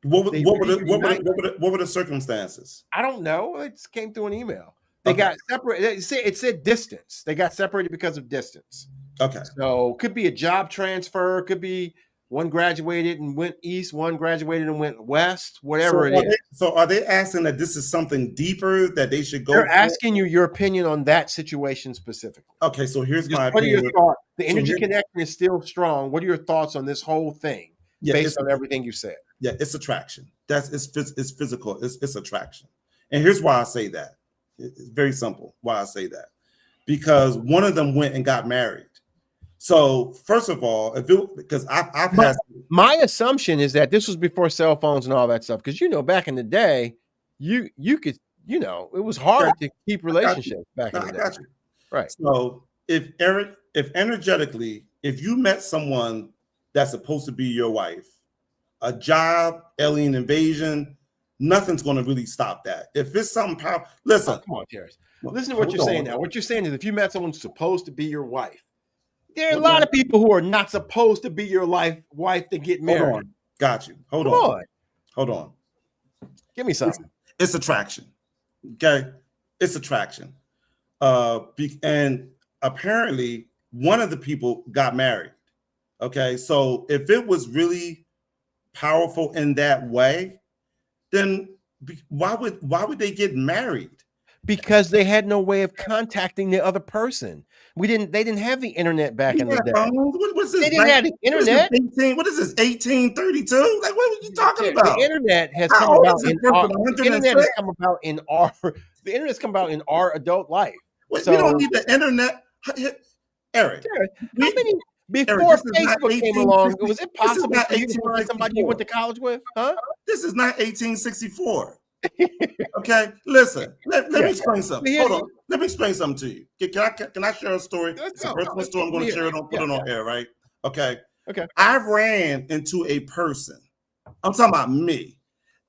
What were the circumstances? I don't know. It came through an email. They got separated. It said distance. They got separated because of distance. Okay. So could be a job transfer. Could be one graduated and went east, one graduated and went west, whatever it is. So are they asking that this is something deeper that they should go? They're asking you your opinion on that situation specifically. Okay, so here's my opinion. What are your thoughts? The energy connection is still strong. What are your thoughts on this whole thing based on everything you said? Yeah, it's attraction. It's physical. It's attraction. And here's why I say that. It's very simple why I say that. Because one of them went and got married. So first of all, my assumption is that this was before cell phones and all that stuff. Because back in the day, you could, it was hard to keep relationships back in the day. Right. So if energetically, if you met someone that's supposed to be your wife, a job, alien invasion, nothing's going to really stop that. If it's something powerful, listen. Come on, Terrence. Listen to what you're saying now. What you're saying is if you met someone who's supposed to be your wife, there are a lot of people who are not supposed to be your wife to get married. Hold on. Got you. Hold on. Give me something. It's attraction. Okay. It's attraction. And apparently one of the people got married. Okay. So if it was really powerful in that way, then why would they get married? Because they had no way of contacting the other person. They didn't have the internet back in the day. What's this? They didn't have the internet. What is this? 1832? Like, what are you talking about? The internet has come about in our. The internet's come about in our adult life. We don't need the internet, Eric. How many? Before Facebook came along, was it possible for you to find somebody you went to college with? Huh? This is not 1864. Okay, listen. Let me explain something. Hold on. Let me explain something to you. Can I share a story? It's a personal story. I'm going to share it. Put it on air, right? Okay. I ran into a person. I'm talking about me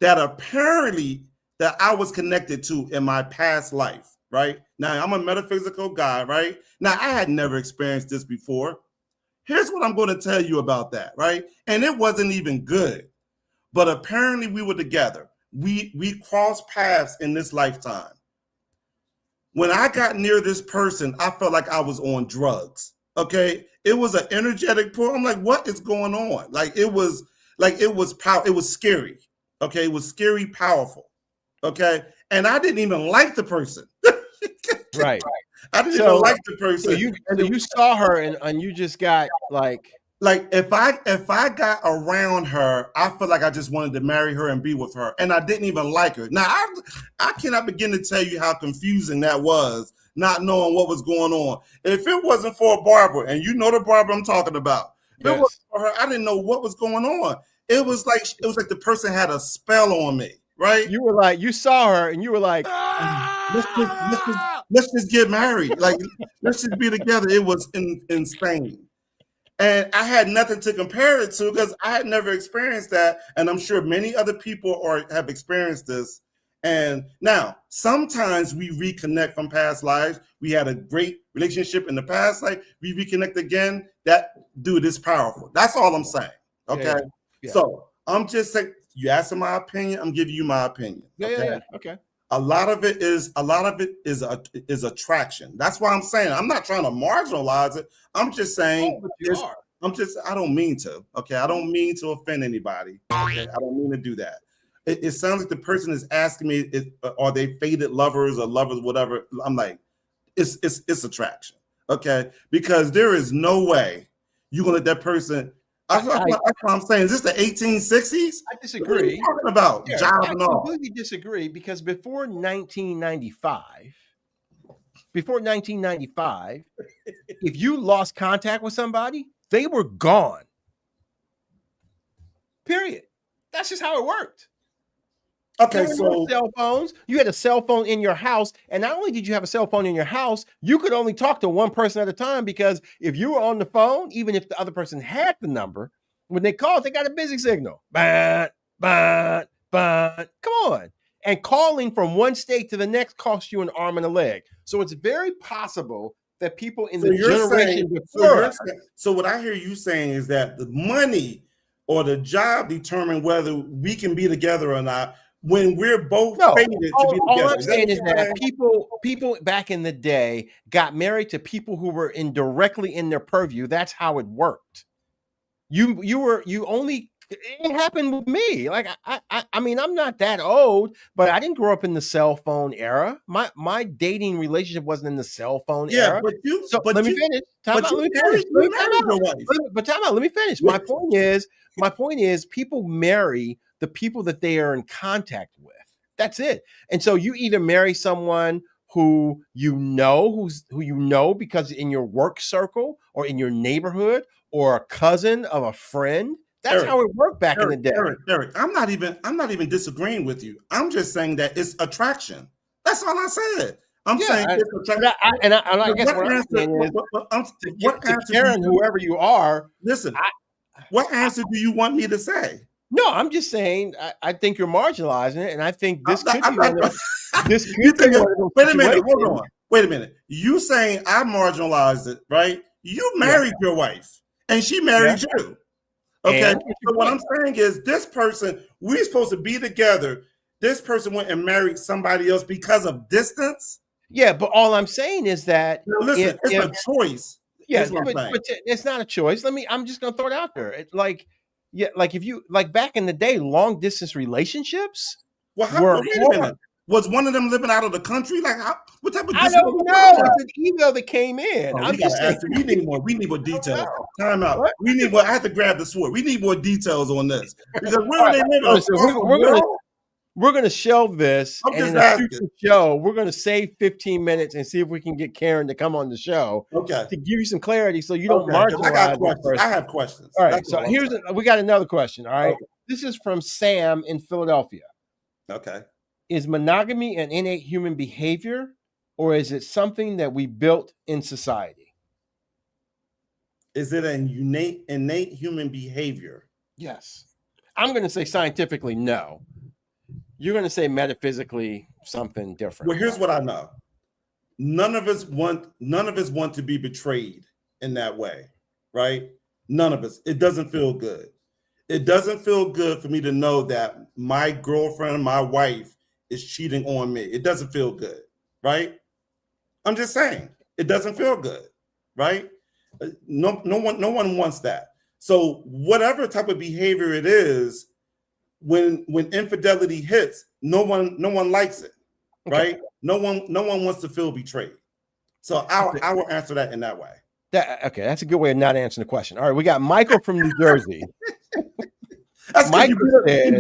that apparently that I was connected to in my past life. Right now, I'm a metaphysical guy. Right now, I had never experienced this before. Here's what I'm going to tell you about that. Right, and it wasn't even good, but apparently we were together. We crossed paths in this lifetime. When I got near this person, I felt like I was on drugs. Okay. It was an energetic pull. I'm like, what is going on? It was power. It was scary. Okay. It was scary, powerful. Okay. And I didn't even like the person. Right. I didn't even like the person. So you saw her and you just got like if I got around her, I felt like I just wanted to marry her and be with her, and I didn't even like her. Now I cannot begin to tell you how confusing that was, not knowing what was going on. If it wasn't for Barbara, and you know the Barbara I'm talking about, if it wasn't for her, I didn't know what was going on. It was like the person had a spell on me, right? You were like, you saw her, and you were like, let's just get married, let's just be together. It was insane. And I had nothing to compare it to because I had never experienced that. And I'm sure many other people have experienced this. And now, sometimes we reconnect from past lives. We had a great relationship in the past life. We reconnect again. That dude is powerful. That's all I'm saying. Okay. Yeah. So I'm just saying, you asked my opinion. I'm giving you my opinion. Okay. A lot of it is attraction. That's why I'm saying I'm not trying to marginalize it. I'm just saying I don't mean to. Okay, I don't mean to offend anybody. Okay, I don't mean to do that. It sounds like the person is asking me, are they fated lovers or lovers, whatever? I'm like, it's attraction. Okay, because there is no way you're gonna let that person. That's what I'm saying. Is this the 1860s? I disagree. What are you talking about? Yeah, Job I and all. completely disagree because before 1995, before 1995, if you lost contact with somebody, they were gone. Period. That's just how it worked. Okay, There were no cell phones. You had a cell phone in your house, and not only did you have a cell phone in your house, you could only talk to one person at a time, because if you were on the phone, even if the other person had the number, when they called, they got a busy signal. Come on. And calling from one state to the next costs you an arm and a leg. So it's very possible that people in the generation before. So what I hear you saying is that the money or the job determine whether we can be together or not, when we're both fated to be together. All I'm saying is that people back in the day got married to people who were directly in their purview. That's how it worked. It happened with me. Like I mean, I'm not that old, but I didn't grow up in the cell phone era. My dating relationship wasn't in the cell phone era. But let me finish. Let me finish. My point is people marry the people that they are in contact with. That's it. And so you either marry someone who you know because in your work circle or in your neighborhood or a cousin of a friend. That's how it worked back in the day. Eric, I'm not even disagreeing with you. I'm just saying that it's attraction. That's all I said. I'm saying it's attraction. I guess what I'm saying is, Karen, whoever you are, listen. What answer do you want me to say? No, I'm just saying. I think you're marginalizing it, and I think this could be one of this. Wait a minute. Hold on. Wait a minute. You saying I marginalized it, right? You married your wife, and she married you. Okay. So what I'm saying is, this person, we're supposed to be together. This person went and married somebody else because of distance. Yeah, but all I'm saying is that listen, it's a choice. Yeah, but it's not a choice. I'm just gonna throw it out there. It's like, if you back in the day, long distance relationships were hard. Was one of them living out of the country? Like, what type of? I don't know. It's an email that came in. I'm just saying. We need more. We need more details. Time out. What? We need more. I have to grab the sword. We need more details on this because where are they living? We're gonna shelve this, and in a future show, we're gonna save 15 minutes and see if we can get Karen to come on the show. Okay. To give you some clarity, so you don't marginalize. I have questions. All right. So we got another question. All right. Okay. This is from Sam in Philadelphia. Okay. Is monogamy an innate human behavior, or is it something that we built in society? Is it an innate human behavior? Yes. I'm going to say scientifically, no. You're going to say metaphysically something different. Well, here's what I know. None of us want to be betrayed in that way, right? None of us. It doesn't feel good. It doesn't feel good for me to know that my girlfriend, my wife, is cheating on me. It doesn't feel good, right? I'm just saying, it doesn't feel good, right? No one wants that. So whatever type of behavior it is, when infidelity hits, no one likes it, right? Okay. No one wants to feel betrayed. So I will answer that in that way. That's a good way of not answering the question. All right, we got Michael from New Jersey. That's Mike you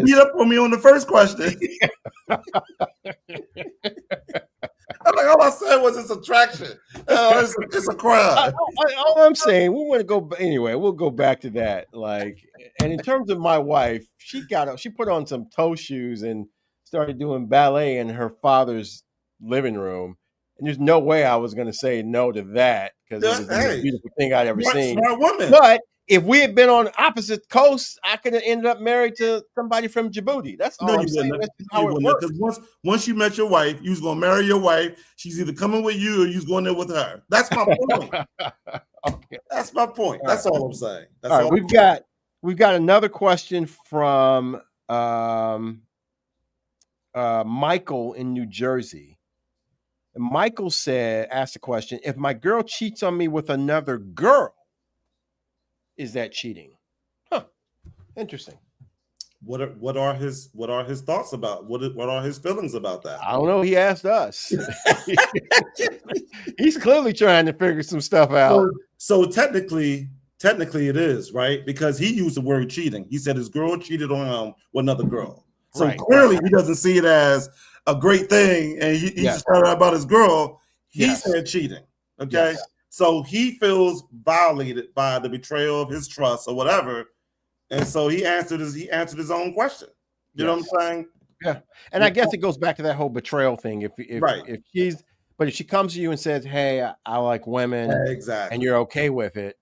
beat up on me on the first question. I'm like, all I said was it's attraction. It's a crime. All I'm saying, we want to go anyway. We'll go back to that. And in terms of my wife, she put on some toe shoes and started doing ballet in her father's living room. And there's no way I was going to say no to that because it was the most beautiful thing I'd ever seen. Smart woman. But if we had been on opposite coasts, I could have ended up married to somebody from Djibouti. That's all I'm saying. That's how it works. Because once you met your wife, you was gonna marry your wife. She's either coming with you or you was going there with her. That's my point. Okay. That's my point. That's all I'm saying. That's all right. We've got another question from Michael in New Jersey. And Michael asked the question: if my girl cheats on me with another girl, is that cheating? Huh. Interesting. What are his thoughts about what are his feelings about that? I don't know. He asked us. He's clearly trying to figure some stuff out. So technically it is, right? Because he used the word cheating. He said his girl cheated on him with another girl. So clearly he doesn't see it as a great thing, and he's just talking about his girl. He Yes. said cheating. Okay. Yes. So he feels violated by the betrayal of his trust or whatever. And so he answered his own question. You know what I'm saying? Yeah. And I guess it goes back to that whole betrayal thing. If if she comes to you and says, "Hey, I like women," Exactly, and you're okay with it,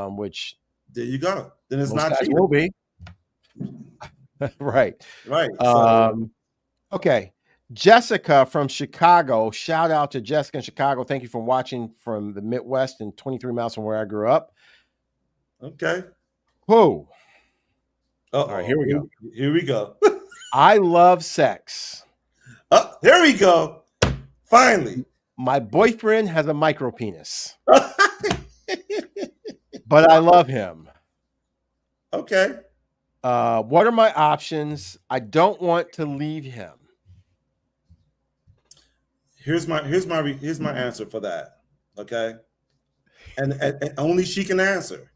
which there you go. Then it's most not guys cheating. will be. Right. Right. So, Okay. Jessica from Chicago. Shout out to Jessica in Chicago. Thank you for watching from the Midwest and 23 miles from where I grew up. okay. Whoa. All right, here we go. Here we go. I love sex. Here we go. Finally. My boyfriend has a micro penis, but I love him. Okay. What are my options? I don't want to leave him. Here's my answer for that. Okay. And only she can answer.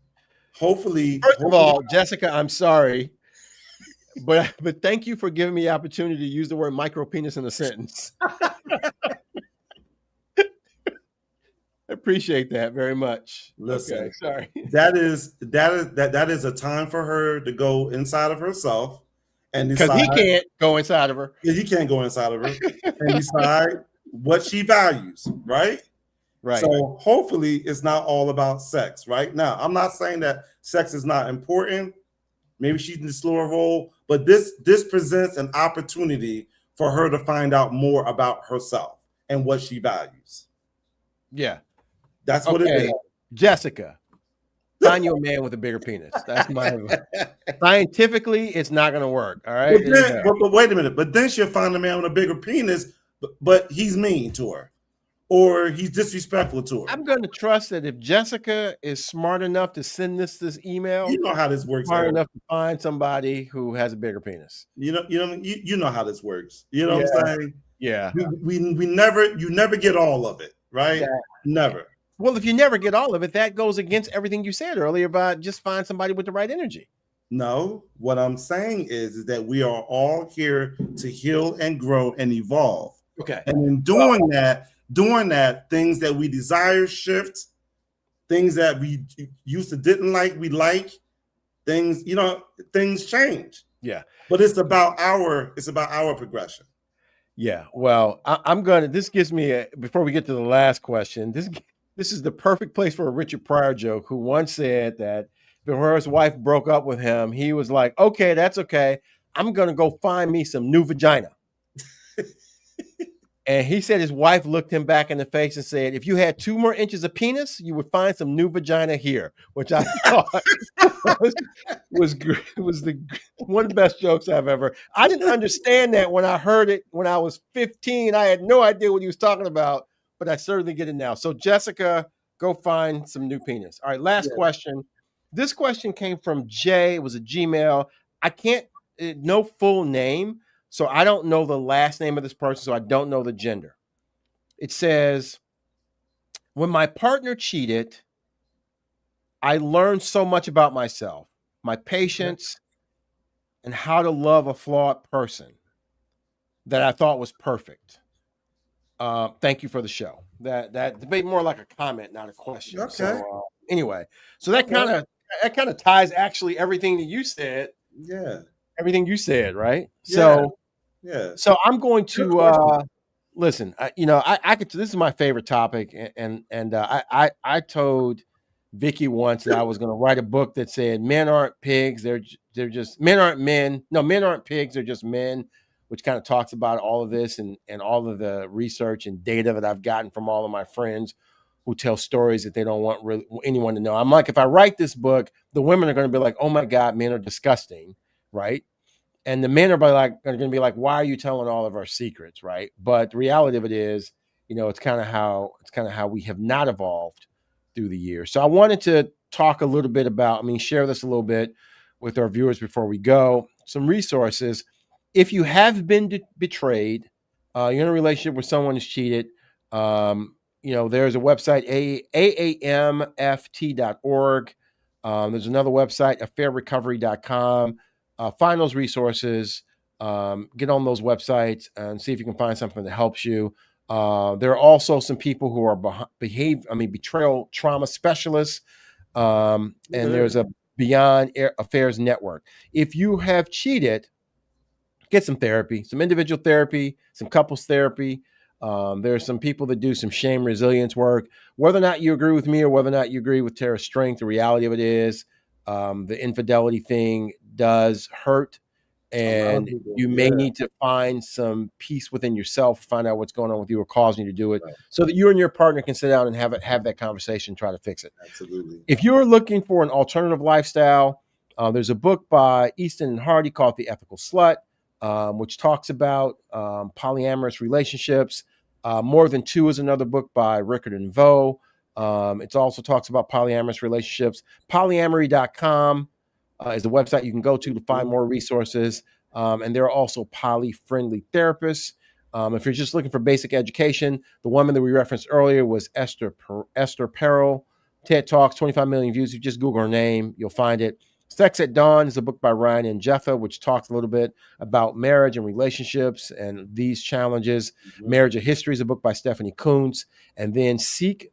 Hopefully. First of all, Jessica, I'm sorry, but thank you for giving me the opportunity to use the word micro penis in a sentence. I appreciate that very much. Listen, okay, sorry. That is a time for her to go inside of herself and because he can't go inside of her. Yeah, he can't go inside of her and decide what she values, right? Right. So hopefully it's not all about sex, right? Now, I'm not saying that sex is not important. Maybe she's in the slower role, but this presents an opportunity for her to find out more about herself and what she values. Yeah. That's what it is. Jessica, find you a man with a bigger penis. That's my advice. Scientifically, it's not going to work. All right. But wait a minute. But then she'll find a man with a bigger penis, but he's mean to her or he's disrespectful to her. I'm going to trust that if Jessica is smart enough to send this email, you know how this works. Smart enough to find somebody who has a bigger penis. You know how this works. You know what I'm saying? Yeah. You never get all of it, right? Yeah. Never. Well, if you never get all of it, that goes against everything you said earlier about just find somebody with the right energy. No, what I'm saying is that we are all here to heal and grow and evolve. Okay. And in doing that, things that we desire shift, things that we used to didn't like, we like, things change. Yeah. But it's about our progression. Yeah. Well, this gives me before we get to the last question, this is the perfect place for a Richard Pryor joke, who once said that before his wife broke up with him, he was like, okay, that's okay. I'm going to go find me some new vagina. And he said his wife looked him back in the face and said, if you had 2 more inches of penis, you would find some new vagina here, which I thought was one of the best jokes I've ever. I didn't understand that when I heard it when I was 15. I had no idea what he was talking about, but I certainly get it now. So Jessica, go find some new penis. All right, last question. This question came from Jay. It was a Gmail. I can't, no full name. So I don't know the last name of this person, so I don't know the gender. It says, when my partner cheated, I learned so much about myself, my patience, and how to love a flawed person that I thought was perfect. Thank you for the show. That debate more like a comment, not a question. Okay. So anyway, so that kind of ties actually everything that you said. Yeah. Everything you said, right? Yeah. So I'm going to listen. I could. This is my favorite topic, and I told Vicky once that I was going to write a book that said men aren't pigs. They're just men aren't men. No, men aren't pigs. They're just men, which kind of talks about all of this and all of the research and data that I've gotten from all of my friends who tell stories that they don't want really anyone to know. I'm like, if I write this book, the women are going to be like, oh my God, men are disgusting. Right. And the men are going to be like, why are you telling all of our secrets? Right. But the reality of it is, it's kind of how we have not evolved through the years. So I wanted to talk a little bit about, share this a little bit with our viewers before we go. Some resources. If you have been betrayed, you're in a relationship where someone has cheated, there's a website, aamft.org. There's another website, affairrecovery.com. Find those resources, get on those websites and see if you can find something that helps you. There are also some people who are betrayal trauma specialists. And there's a Beyond Affairs Network. If you have cheated, get some therapy, some individual therapy, some couples therapy. There's some people that do some shame resilience work. Whether or not you agree with me or whether or not you agree with Tara's strength, the reality of it is the infidelity thing does hurt. And you may need to find some peace within yourself, find out what's going on with you or causing you to do it, so that you and your partner can sit down and have that conversation, try to fix it. Absolutely. If you're looking for an alternative lifestyle, there's a book by Easton and Hardy called The Ethical Slut, which talks about polyamorous relationships. More Than Two is another book by Rickard and Vo. It also talks about polyamorous relationships. Polyamory.com is the website you can go to find more resources. And there are also poly-friendly therapists. If you're just looking for basic education, the woman that we referenced earlier was Esther Perel. TED Talks, 25 million views. If you just Google her name, you'll find it. Sex at Dawn is a book by Ryan and Jeffa, which talks a little bit about marriage and relationships and these challenges. Marriage of History is a book by Stephanie Kuntz. And then Seek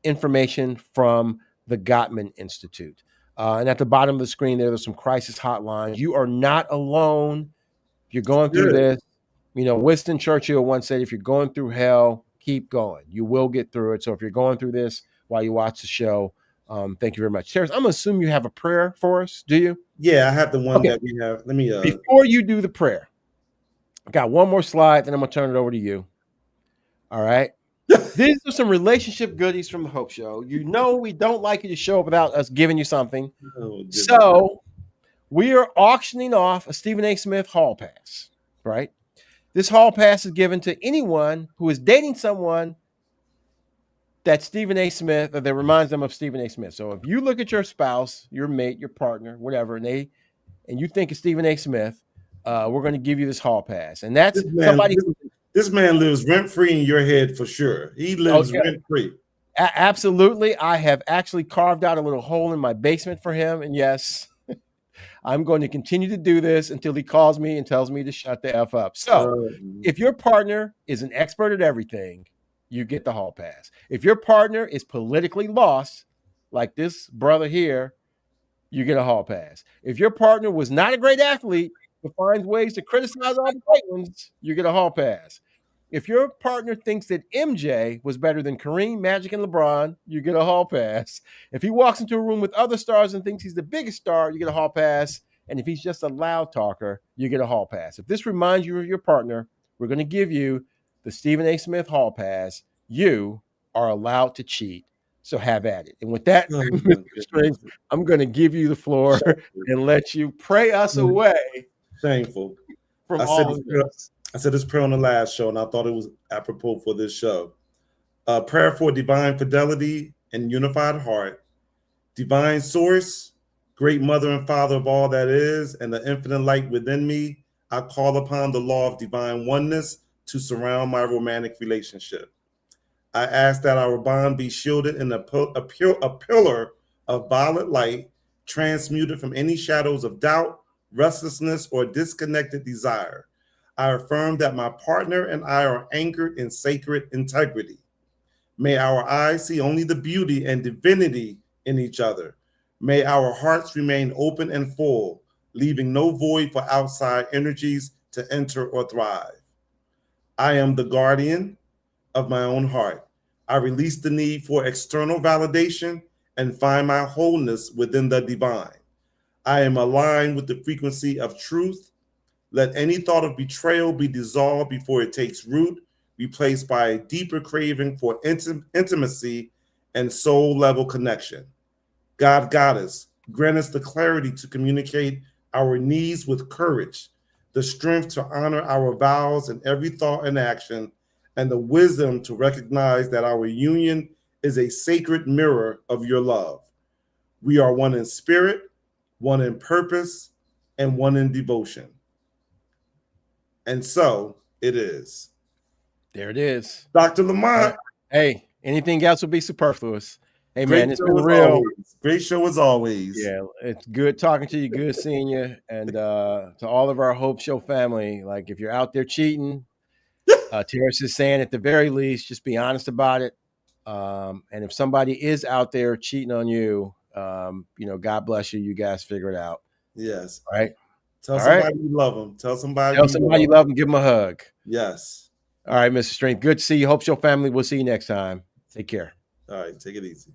Information from the Gottman Institute. And at the bottom of the screen, there's some crisis hotlines. You are not alone. If you're going through this, Winston Churchill once said, if you're going through hell, keep going. You will get through it. So if you're going through this while you watch the show, thank you very much. Terrence, I'm going to assume you have a prayer for us. Do you? Yeah, I have the one that we have. Let me. Before you do the prayer, I got one more slide, then I'm going to turn it over to you. All right. These are some relationship goodies from the Hope Show. We don't like you to show up without us giving you something. So we are auctioning off a Stephen A. Smith hall pass, right? This hall pass is given to anyone who is dating someone that's Stephen A. Smith, or that reminds them of Stephen A. Smith. So if you look at your spouse, your mate, your partner, whatever, and you think it's Stephen A. Smith, we're going to give you this hall pass. And that's somebody. This man lives rent-free in your head for sure. He lives rent-free. Absolutely. I have actually carved out a little hole in my basement for him. And yes, I'm going to continue to do this until he calls me and tells me to shut the F up. So if your partner is an expert at everything, you get the hall pass. If your partner is politically lost, like this brother here, you get a hall pass. If your partner was not a great athlete, but finds ways to criticize all the great ones, you get a hall pass. If your partner thinks that MJ was better than Kareem, Magic, and LeBron, you get a hall pass. If he walks into a room with other stars and thinks he's the biggest star, you get a hall pass. And if he's just a loud talker, you get a hall pass. If this reminds you of your partner, we're going to give you the Stephen A. Smith hall pass. You are allowed to cheat. So have at it. And with that, I'm going to give you the floor and let you pray us away. Shameful. From all of this. I said this prayer on the last show, and I thought it was apropos for this show. Prayer for divine fidelity and unified heart, divine source, great mother and father of all that is, and the infinite light within me. I call upon the law of divine oneness to surround my romantic relationship. I ask that our bond be shielded in a pillar of violet light, transmuted from any shadows of doubt, restlessness, or disconnected desire. I affirm that my partner and I are anchored in sacred integrity. May our eyes see only the beauty and divinity in each other. May our hearts remain open and full, leaving no void for outside energies to enter or thrive. I am the guardian of my own heart. I release the need for external validation and find my wholeness within the divine. I am aligned with the frequency of truth. Let any thought of betrayal be dissolved before it takes root, replaced by a deeper craving for intimacy and soul-level connection. God, Goddess, grant us the clarity to communicate our needs with courage, the strength to honor our vows in every thought and action, and the wisdom to recognize that our union is a sacred mirror of your love. We are one in spirit, one in purpose, and one in devotion. And so it is. There it is. Dr. Lamont. Hey, anything else would be superfluous. Hey, man, it's been real. Always. Great show as always. Yeah, it's good talking to you. Good seeing you. And to all of our Hope Show family, like if you're out there cheating, Terrace is saying at the very least, just be honest about it. And if somebody is out there cheating on you, God bless you. You guys figure it out. Yes. All right. Tell All somebody right. you love them. Tell somebody you love them. Give them a hug. Yes. All right, Mr. Strength. Good to see you. Hope your family. We'll see you next time. Take care. All right. Take it easy.